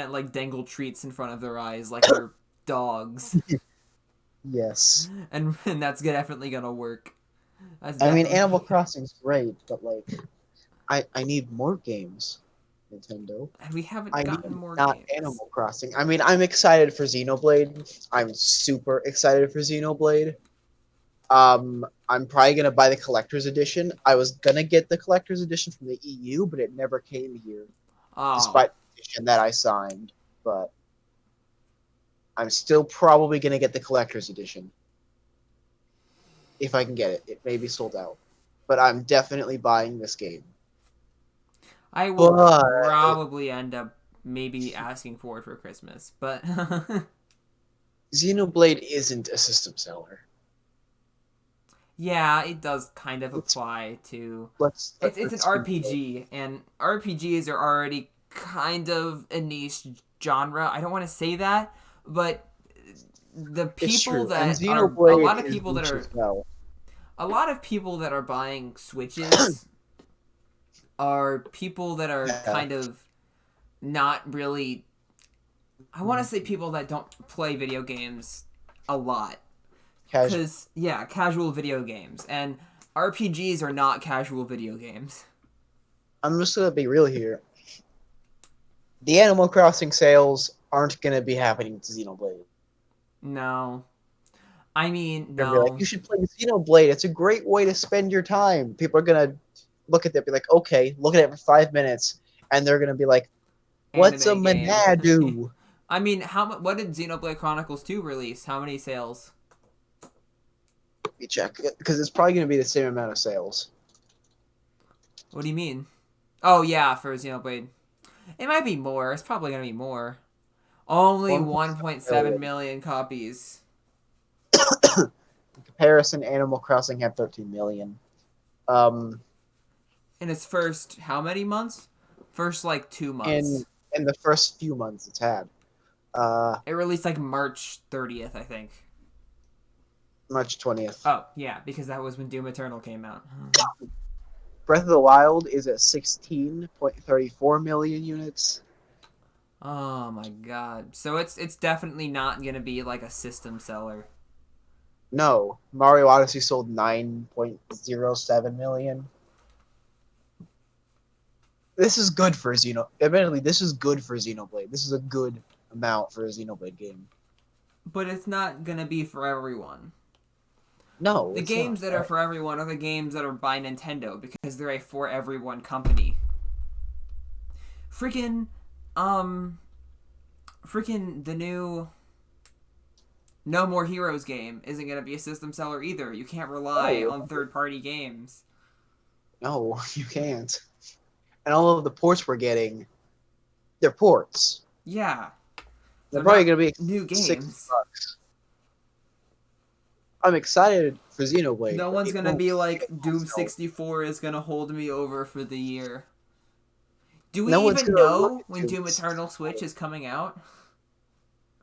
like dangle treats in front of their eyes like they're dogs, Yes. and that's definitely gonna work. That's I mean, definitely. Animal Crossing's great, but like, I need more games, Nintendo. And we haven't I gotten need more not games. Animal Crossing. I mean, I'm excited for Xenoblade. I'm super excited for Xenoblade. I'm probably gonna buy the collector's edition. I was gonna get the collector's edition from the EU, but it never came here, Oh, despite the petition that I signed. But I'm still probably gonna get the collector's edition if I can get it. It may be sold out, but I'm definitely buying this game. I will But probably end up maybe asking for it for Christmas, but Xenoblade isn't a system seller. yeah, it does kind of It's apply to. let's It's an let's be real. RPG, and RPGs are already kind of a niche genre. I don't want to say that, but the It's people true, and that are a Xenoblade lot of is people that niche as are well. a lot of people that are buying Switches are people that are Yeah, kind of not really. I want to say people that don't play video games a lot. casual. Because, yeah, casual video games. And RPGs are not casual video games. I'm just gonna be real here. The Animal Crossing sales aren't gonna be happening to Xenoblade. No. I mean, They're gonna be like, no. you should play Xenoblade. It's a great way to spend your time. People are gonna look at that, be like, okay, look at it for 5 minutes, and they're gonna be like, what's a Anime game. Manadu? I mean, what did Xenoblade Chronicles 2 release? How many sales? Let me check because it's probably gonna be the same amount of sales. What do you mean? Oh, yeah, for Xenoblade. It might be more. It's probably going to be more. Only 1.7 1.7 million. million copies. In comparison, Animal Crossing had 13 million. Um, In its first, how many months? First, like, 2 months. in the first few months it's had. Uh, It released, like, March 30th, I think. March 20th. Oh, yeah, because that was when Doom Eternal came out. Breath of the Wild is at 16.34 million units. Oh my god. So it's definitely not gonna be like a system seller. No, Mario Odyssey sold 9.07 million. This is good for Xeno. Admittedly, this is good for Xenoblade. This is a good amount for a Xenoblade game. But it's not gonna be for everyone. No, The it's not. games that are for everyone are the games that are by Nintendo because they're a for everyone company. Freaking um freaking the new No More Heroes game isn't gonna be a system seller either. You can't rely No, on third party games. no, you can't. And all of the ports we're getting, they're ports. Yeah. They're They're probably not going to be new games. $60. I'm excited for Xenoblade, No but one's it gonna won't be be like a full Doom sell. 64 is gonna hold me over for the year. Do we No one's even going to look know at when Doom Doom Eternal 64. Switch is coming out?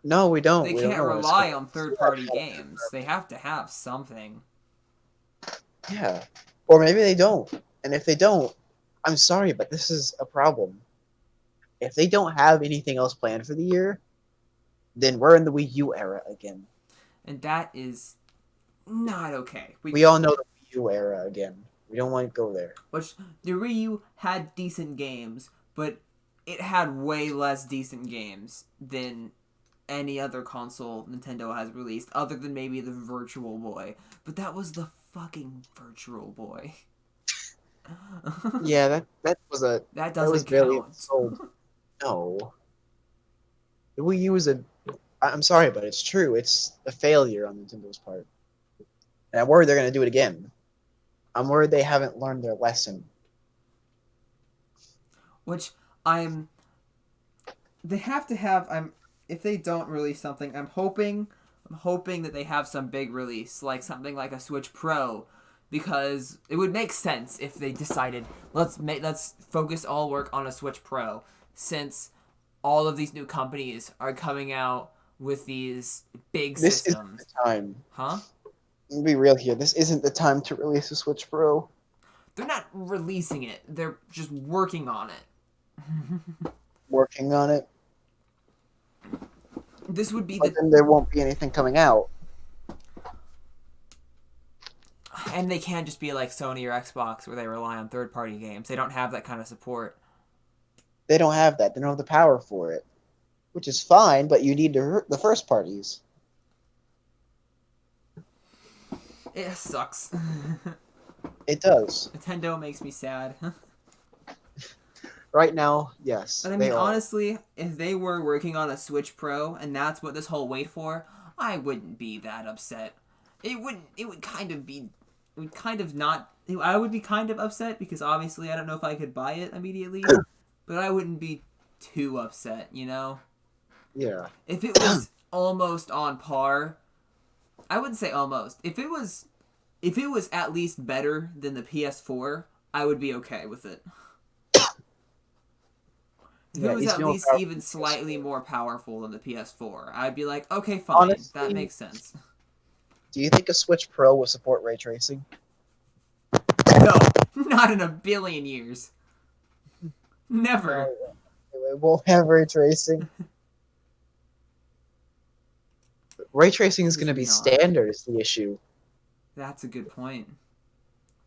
No, we don't. They We don't can't know when it's coming rely out. on We third still party haven't games. They confirmed have to have something. it. Yeah. Or maybe they don't. And if they don't, I'm sorry, but this is a problem. if they don't have anything else planned for the year, then we're in the Wii U era again. And that is not okay. We all know the Wii U era again. We don't want to go there. Which the Wii U had decent games, but it had way less decent games than any other console Nintendo has released, other than maybe the Virtual Boy. But that was the fucking Virtual Boy. Yeah, that was a that that was doesn't barely count. sold. No, the Wii U is a. I'm sorry, but it's true. It's a failure on Nintendo's part, and I'm worried they're going to do it again. I'm worried they haven't learned their lesson. Which I'm. They have to have. If they don't release something, I'm hoping that they have some big release, like something like a Switch Pro, because it would make sense if they decided let's focus all work on a Switch Pro, since all of these new companies are coming out with these big This systems. isn't the time. Huh? Let's be real here. This isn't the time to release a Switch Pro. They're not releasing it. They're just working on it. Working on it. This would be But then there won't be anything coming out. And they can't just be like Sony or Xbox where they rely on third-party games. They don't have that kind of support. They don't have that. They don't have the power for it. Which is fine, but you need to hurt the first parties. It sucks. It does. Nintendo makes me sad. Right now, yes. But I mean, honestly, if they were working on a Switch Pro and that's what this whole wait for, I wouldn't be that upset. It would kind of be... It would kind of not... I would be kind of upset because obviously I don't know if I could buy it immediately. But I wouldn't be too upset, you know? Yeah. If it was almost on par... I wouldn't say almost. If it was at least better than the PS4, I would be okay with it. If it was at least even slightly more powerful than the PS4, I'd be like, okay, fine, honestly, that makes sense. Do you think a Switch Pro will support ray tracing? No, not in a billion years. Never. It won't have ray tracing. Ray tracing is going to be standard is the issue. That's a good point.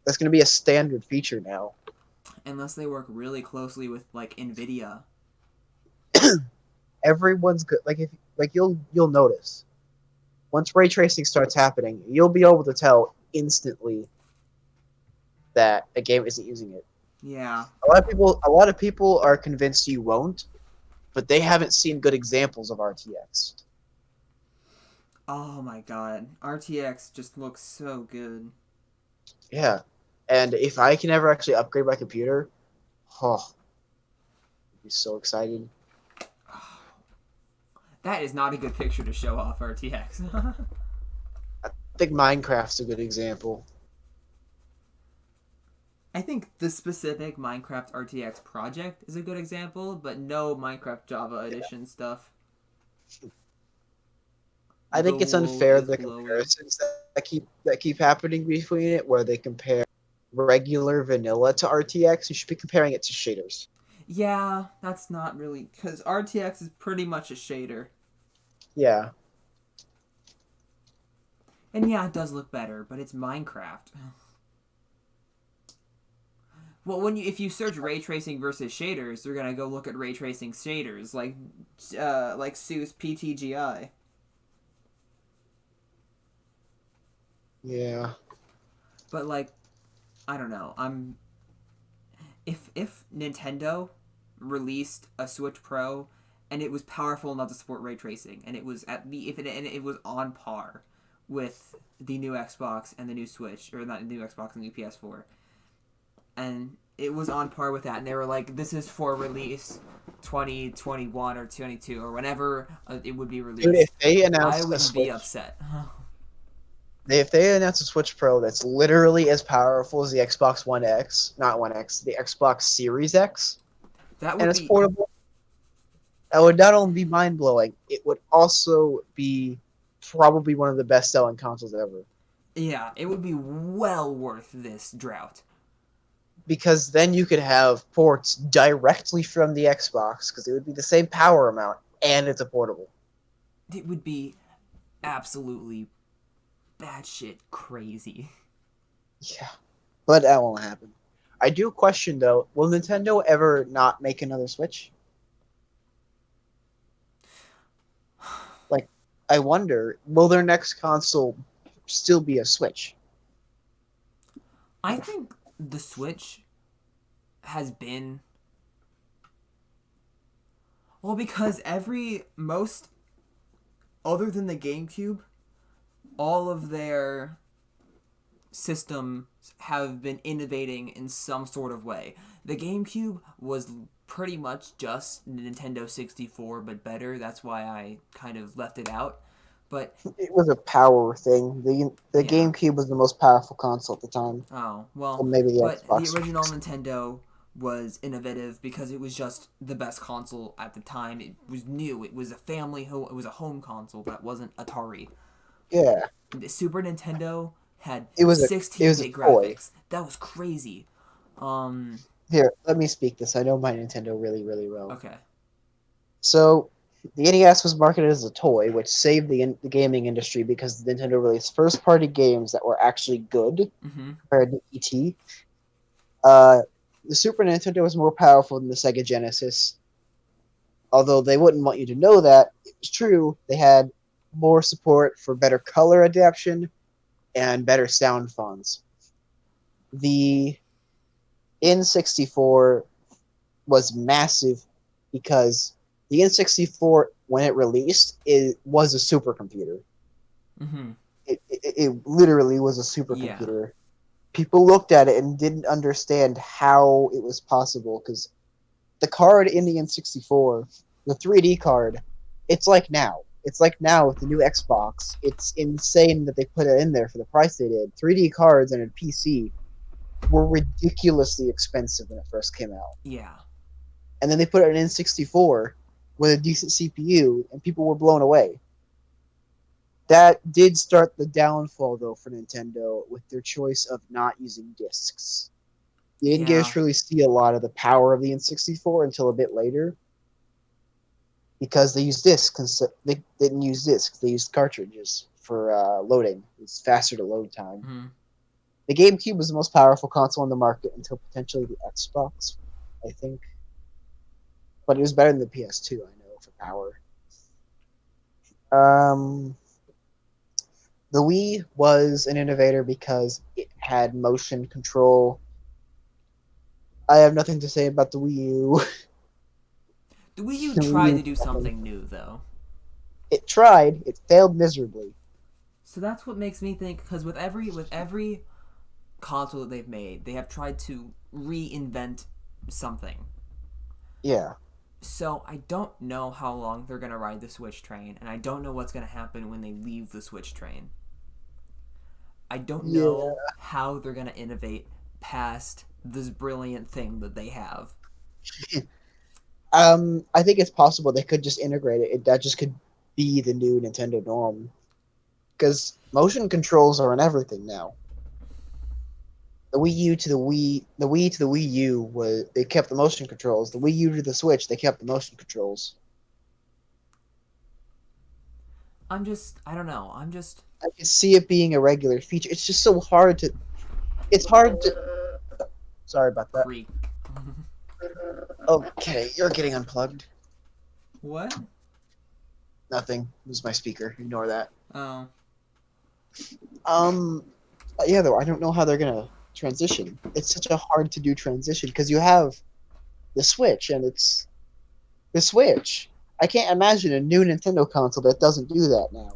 That's going to be a standard feature now. Unless they work really closely with like Nvidia. Everyone's good. You'll notice once ray tracing starts happening, you'll be able to tell instantly that a game isn't using it. Yeah. A lot of people are convinced you won't, but they haven't seen good examples of RTX. Oh my god, RTX just looks so good. Yeah, and if I can ever actually upgrade my computer, I'd be so excited. That is not a good picture to show off RTX. I think Minecraft's a good example. I think the specific Minecraft RTX project is a good example, but no Minecraft Java Edition stuff. I think it's unfair the comparisons that keep happening between it, where they compare regular vanilla to RTX. You should be comparing it to shaders. Yeah, that's not really... Because RTX is pretty much a shader. Yeah. And yeah, it does look better, but it's Minecraft. Well, if you search ray tracing versus shaders, they're gonna go look at ray tracing shaders, like SUS PTGI. Yeah. But like, I don't know. If Nintendo released a Switch Pro and it was powerful enough to support ray tracing, and it was it was on par with the new Xbox and the new Switch, or not the new Xbox and the new PS4, and it was on par with that, and they were like, this is for release 2021 or 2022 or whenever it would be released. Dude, if they announced I wouldn't be upset. If they announce a Switch Pro that's literally as powerful as the Xbox One X, not One X, the Xbox Series X, and it's portable, that would not only be mind-blowing, it would also be probably one of the best-selling consoles ever. Yeah, it would be well worth this drought. because then you could have ports directly from the Xbox because it would be the same power amount and it's a portable. It would be absolutely batshit crazy. Yeah, but that won't happen. I do question though: will Nintendo ever not make another Switch? Like, I wonder, will their next console still be a Switch? I think the Switch has been well because most other than the GameCube, all of their systems have been innovating in some sort of way. The GameCube was pretty much just Nintendo 64 but better. That's why I kind of left it out. But It was a power thing. The yeah. GameCube was the most powerful console at the time. Oh, Or well, maybe the but the Xbox. original Nintendo was innovative because it was just the best console at the time. It was new. It was a it was a home console that wasn't Atari. Yeah, The Super Nintendo had it was a 16-bit toy. graphics. That was crazy. Um, Here, let me speak this. I know my Nintendo really, really well. okay. So, the NES was marketed as a toy, which saved the gaming industry because Nintendo released first-party games that were actually good Mm-hmm. compared to ET. Uh, the Super Nintendo was more powerful than the Sega Genesis. Although they wouldn't want you to know that, it was true. They had more support for better color adaptation and better sound fonts. The N64 was massive because the N64, when it released, it was a supercomputer. Mm-hmm. It literally was a Yeah. supercomputer. People looked at it and didn't understand how it was possible because the card in the N64, the 3D card, it's like now. It's like now with the new Xbox. It's insane that they put it in there for the price they did. 3D cards and a PC were ridiculously expensive when it first came out. Yeah. And then they put it in N64 with a decent CPU, and people were blown away. That did start the downfall, though, for Nintendo with their choice of not using discs. You didn't get Yeah. to really see a lot of the power of the N64 until a bit later because they used discs. They didn't use discs; they used cartridges for loading. It's faster to load time. Mm-hmm. The GameCube was the most powerful console on the market until potentially the Xbox, I think. But it was better than the PS2, I know, for power. Um, the Wii was an innovator because it had motion control. I have nothing to say about the Wii U. The Wii U The Wii tried U to do something new, though. it tried. It failed miserably. So that's what makes me think, because with every console that they've made, they have tried to reinvent something. Yeah. So I don't know how long they're gonna ride the Switch train, and I don't know what's gonna happen when they leave the Switch train. I don't Yeah. know how they're gonna innovate past this brilliant thing that they have. I think it's possible they could just integrate it. That just could be the new Nintendo norm. Because motion controls are in everything now. The Wii to the Wii U was they kept the motion controls. The Wii U to the Switch, they kept the motion controls. I don't know. I can see it being a regular feature. It's just so hard to. It's hard to. Sorry about that. Creek. Okay, you're getting unplugged. What? Nothing. It was my speaker. Ignore that. Oh. Um, yeah, though I don't know how they're gonna transition. It's such a hard to do transition because you have the Switch and it's the Switch. I can't imagine a new Nintendo console that doesn't do that now.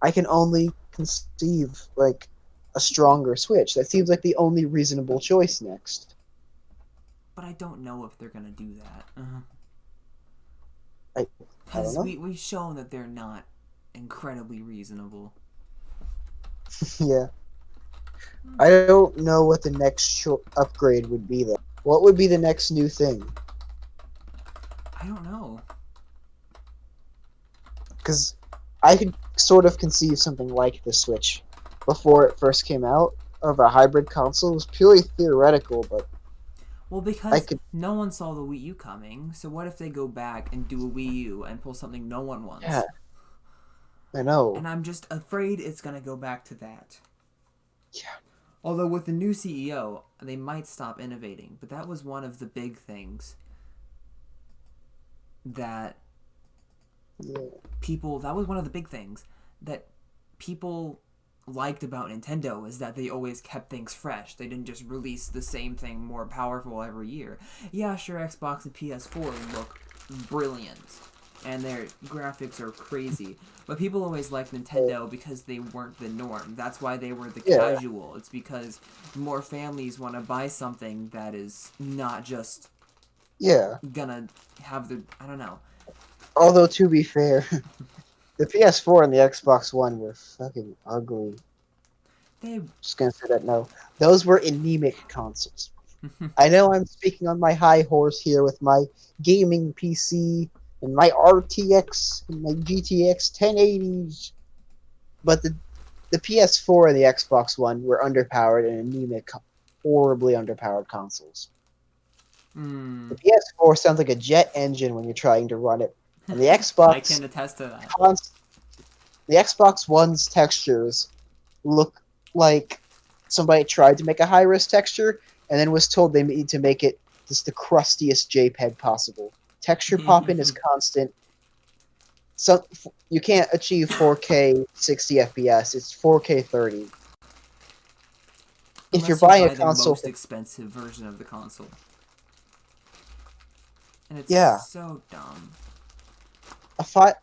I can only conceive like a stronger Switch. That seems like the only reasonable choice next. But I don't know if they're gonna do that. I I don't Because know. we've shown that they're not incredibly reasonable. Yeah, I don't know what the next upgrade would be though. What would be the next new thing? I don't know. Because I could sort of conceive something like the Switch before it first came out, of a hybrid console was purely theoretical, but Well, I because could. no one saw the Wii U coming, so what if they go back and do a Wii U and pull something no one Yeah, wants? I know. And I'm just afraid it's gonna go back to that. Yeah, Although with the new CEO, they might stop innovating, but that was one of the big things that yeah, that was one of the big things that people liked about Nintendo is that they always kept things fresh. They didn't just release the same thing more powerful every year. Yeah, sure, Xbox and PS4 look brilliant and their graphics are crazy, but people always liked Nintendo because they weren't the norm. That's why they were the yeah, casual. It's because more families want to buy something that is not just yeah. gonna have the, I don't know. Although to be fair, the PS4 and the Xbox One were fucking ugly. They Just gonna say that no, those were anemic consoles. I know I'm speaking on my high horse here with my gaming PC and my RTX and my GTX 1080s, but the PS4 and the Xbox One were underpowered and anemic, horribly underpowered consoles. The mm, PS4 sounds like a jet engine when you're trying to run it, and the I Xbox can attest to that. cons- the Xbox One's textures look like somebody tried to make a high res texture and then was told they need to make it just the crustiest JPEG possible. Texture popping is constant. So you can't achieve 4K 60 FPS. It's 4K 30. If you're Unless you buying a buy the console most for expensive version of the console. And it's yeah, so dumb. a five,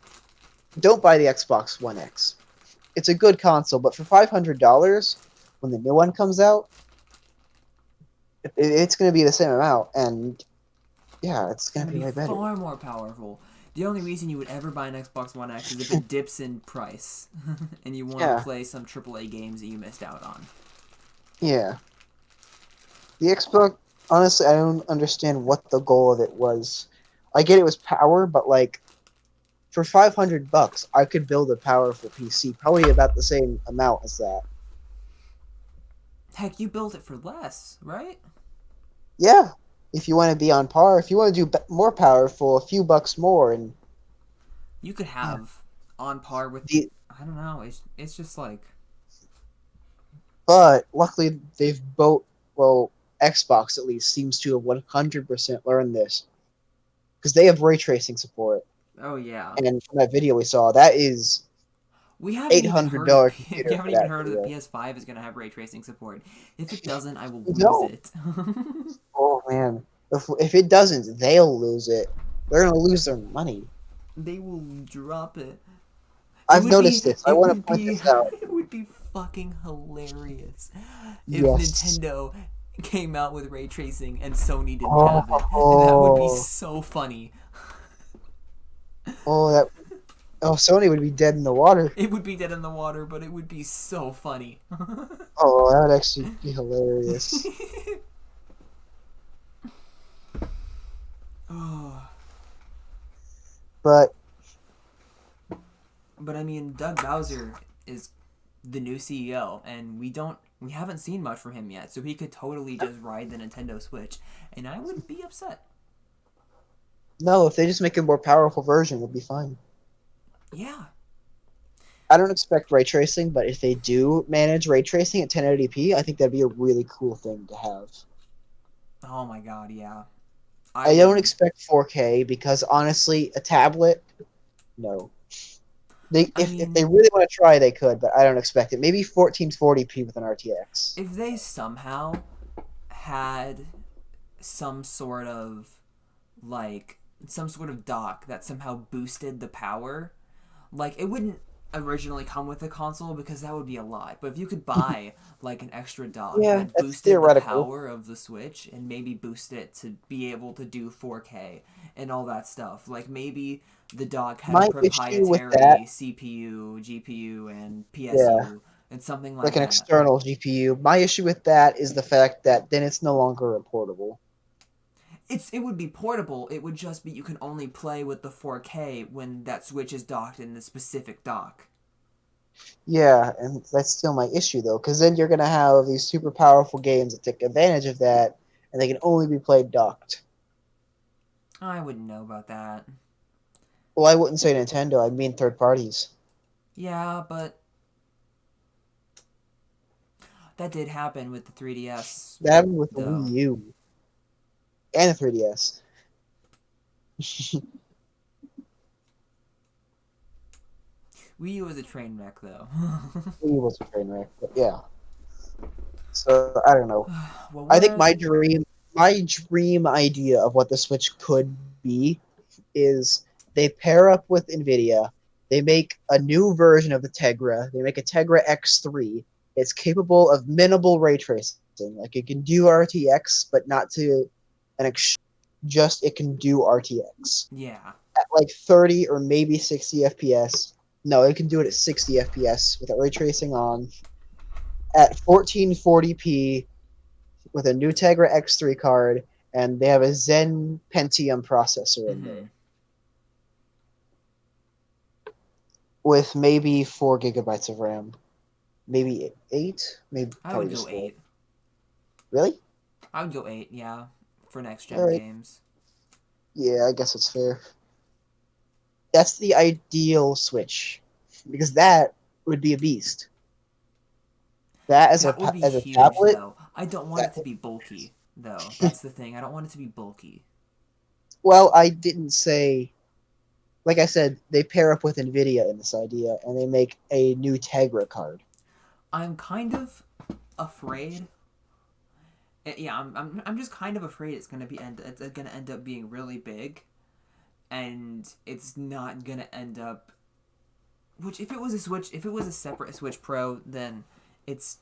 don't buy the Xbox One X. It's a good console, but for $500 when the new one comes out, it's going to be the same amount, and yeah, it's It's going going to to be be way better. far more powerful. The only reason you would ever buy an Xbox One X is if it dips in price and you want to Yeah, play some AAA games that you missed out on. yeah. The Xbox, honestly, I don't understand what the goal of it was. I get it was power, but like for $500, I could build a powerful PC, probably about the same amount as that. Heck, you built it for less, right? Yeah, if you want to be on par, if you want to do more powerful, a few bucks more, and You could yeah, have on par with, the I don't know, it's just like, but luckily they've both well, Xbox at least seems to have 100% learned this because they have ray tracing support, oh yeah. and from that video we saw, that is We haven't even heard of the $800 we computer for haven't even that heard of the video. PS5 is going to have ray tracing support. If it doesn't, I will You lose don't. it. Oh man, if it doesn't, they'll lose it. They're gonna lose their money. They will drop it. It I've would be noticed this. I it want to would point be this out. it would be fucking hilarious if Yes. Nintendo came out with ray tracing and Sony didn't have it. That would be Oh, so funny. oh, that. Oh, Sony would be dead in the water. It would be dead in the water, but it would be so funny. Oh, that would actually be hilarious. Oh, But but I mean, Doug Bowser is the new CEO, and we haven't seen much from him yet, so he could totally just ride the Nintendo Switch, and I wouldn't be upset. no, if they just make a more powerful version, it'll be fine. Yeah. I don't expect ray tracing, but if they do manage ray tracing at 1080p, I think that'd be a really cool thing to have. Oh my god, yeah. I I don't would. expect 4K because honestly, a tablet, no. They I if they mean, really want to try, they could, but I don't expect it. Maybe 1440p with an RTX. if they somehow had some sort of like some sort of dock that somehow boosted the power, like it wouldn't originally come with the console because that would be a lot. But if you could buy like an extra dock Yeah, that that's boosted the theoretical. power of the Switch and maybe boosted it to be able to do 4K and all that stuff, like maybe the dock had a My issue with that, proprietary CPU, GPU, and yeah, PSU and something like like an that. external GPU. My issue with that is the fact that then it's no longer a portable. It would be portable. It would just be you can only play with the 4K when that Switch is docked in the specific dock. Yeah, and that's still my issue though, because then you're gonna have these super powerful games that take advantage of that, and they can only be played docked. I wouldn't know about that. Well, I wouldn't say Nintendo. I mean third parties. Yeah, but that did happen with the 3DS, That happened with the though. Wii U and the 3DS. Wii U was a train wreck, though. Wii U was a train wreck, but yeah. So I don't know. Well, I think what? my dream idea of what the Switch could be is they pair up with Nvidia. They make a new version of the Tegra. They make a Tegra X3. It's capable of minimal ray tracing. Like it can do RTX, but not to an just it can do RTX Yeah. at like 30 or maybe 60 FPS. No, it can do it at 60 FPS with ray tracing on at 1440p with a new Tegra X3 card, and they have a Zen Pentium processor in Mm-hmm. there with maybe 4 gigabytes of RAM, maybe eight, maybe I probably would go just four. 8. Really? I would go 8, yeah, for next All gen right. games. Yeah, I guess it's fair. That's the ideal Switch because that would be a beast. That That would be as a huge, tablet. though. I don't want That, it to be bulky, though. That's the thing. I don't want it to be bulky. well, I didn't say. Like I said, they pair up with Nvidia in this idea, and they make a new Tegra card. I'm kind of afraid. Yeah, I'm just kind of afraid it's gonna end up being really big, and it's not gonna end up. Which if it was a separate Switch Pro, then it's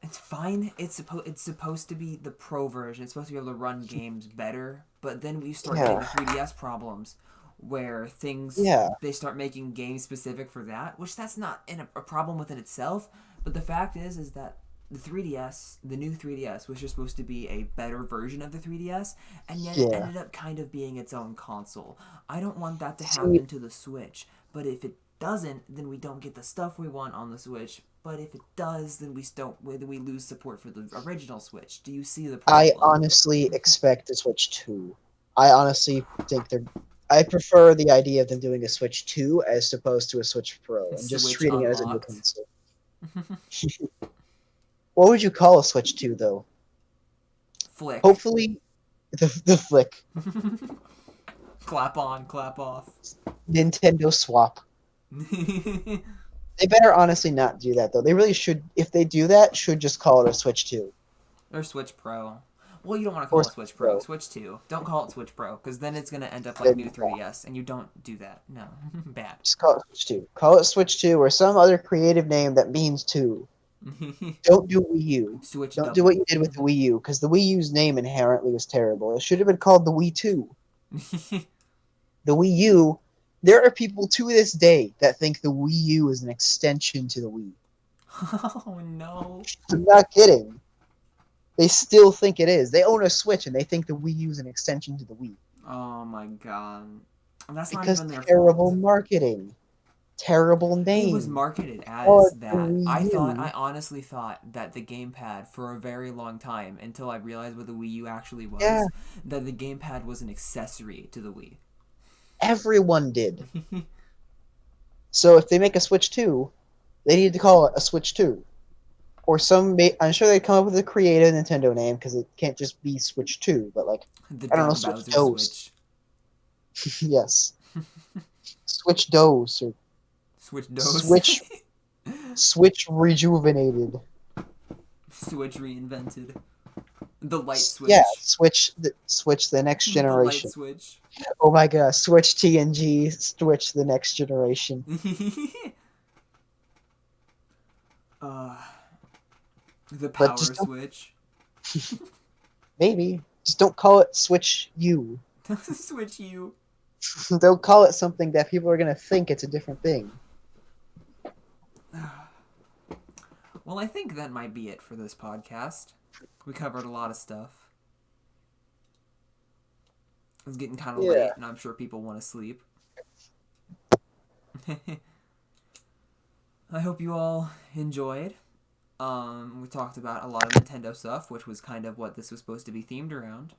it's fine. It's supposed to be the Pro version. It's supposed to be able to run games better. But then we start getting Yeah, the 3DS problems, where things yeah, they start making games specific for that. Which that's not a problem within itself. But the fact is that the 3DS, the new 3DS, was just supposed to be a better version of the 3DS, and yet it yeah. ended up kind of being its own console. I don't want that to See, happen to the Switch. But if it doesn't, then we don't get the stuff we want on the Switch. But if it does, then we lose support for the original Switch. Do you see the I problem? honestly expect a Switch 2. I honestly think they're. I prefer the idea of them doing a Switch 2 as opposed to a Switch Pro and just Switch treating it as a new unlocked. console. What would you call a Switch 2, though? Flick. Hopefully, the Flick. Clap on, clap off. Nintendo Swap. They better honestly not do that, though. They really should, if they do that, should just call it a Switch 2. Or Switch Pro. Well, you don't want to Or call it Switch Switch Pro. Pro. Switch 2. Don't call it Switch Pro, because then it's going to end up like Then, new 3DS, and you don't do that. No. Bad. just call it Switch 2. Call it Switch 2 or some other creative name that means 2. Don't do Wii U. Switch Don't do what W. you did with the Wii U, because the Wii U's name inherently was terrible. It should have been called the Wii 2. The Wii U, there are people to this day that think the Wii U is an extension to the Wii. Oh no. I'm not kidding. They still think it is. They own a Switch and they think the Wii U is an extension to the Wii. Oh my god. That's not Because even their terrible fault. marketing. Terrible It was name. marketed Call as it the that. Wii I U. honestly thought that the gamepad for a very long time, until I realized what the Wii U actually Yeah, was, that the gamepad was an accessory to the Wii. everyone did. So if they make a Switch 2, they need to call it a Switch 2. Or some, I'm sure they'd come up with a creative Nintendo name because it can't just be Switch 2, but like, The I don't know, Doug Switch Bowser Dose. Switch. Yes. Switch Dose or Switch Dose. Switch Switch Rejuvenated. Switch reinvented. The light Yeah, switch. Switch the next The light generation. switch. Oh my god, Switch TNG, Switch the next generation. uh, the But power just don't, switch. maybe just don't call it Switch U. Switch U. Don't call it something that people are gonna think it's a different thing. Well, I think that might be it for this podcast. We covered a lot of stuff. It's getting kind of Yeah. late, and I'm sure people want to sleep. I hope you all enjoyed. We talked about a lot of Nintendo stuff, which was kind of what this was supposed to be themed around.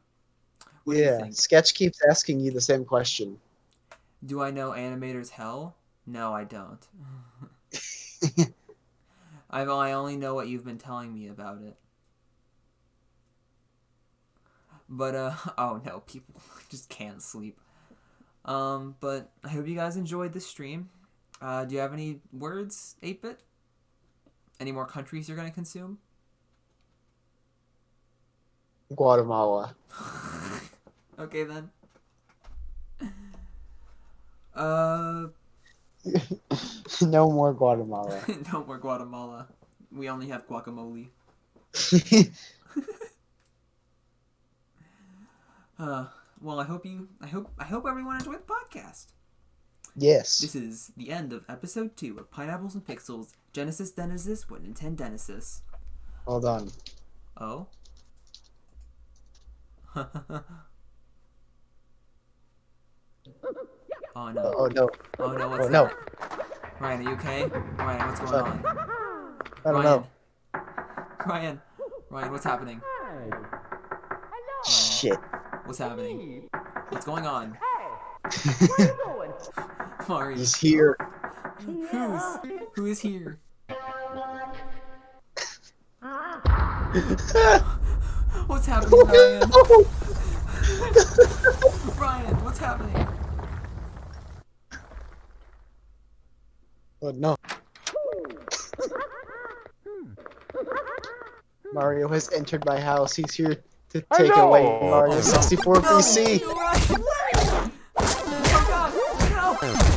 What do you think? Sketch keeps asking you the same question. Do I know Animator's Hell? No, I don't. I only know what you've been telling me about it. But, oh no, people just can't sleep. But I hope you guys enjoyed this stream. Do you have any words, 8-Bit? Any more countries you're going to consume? Guatemala. Okay, then. No more Guatemala. No more Guatemala. We only have guacamole. Well, I hope everyone enjoyed the podcast. Yes. This is the end of episode 2 of Pineapples and Pixels, Denesis with Nintendenesis. Hold on. Oh? Oh no. Oh no. Oh no, what's Oh that? no. Ryan, are you okay? Ryan, what's going on? I don't know. Ryan, what's happening? Shit. What's happening? What's going on? Mario. He's here. Who is here? What's happening, Ryan? Ryan, what's happening? Oh no. Mario has entered my house. He's here to take it away. Mario 64 No, PC. Ryan! Oh god, no!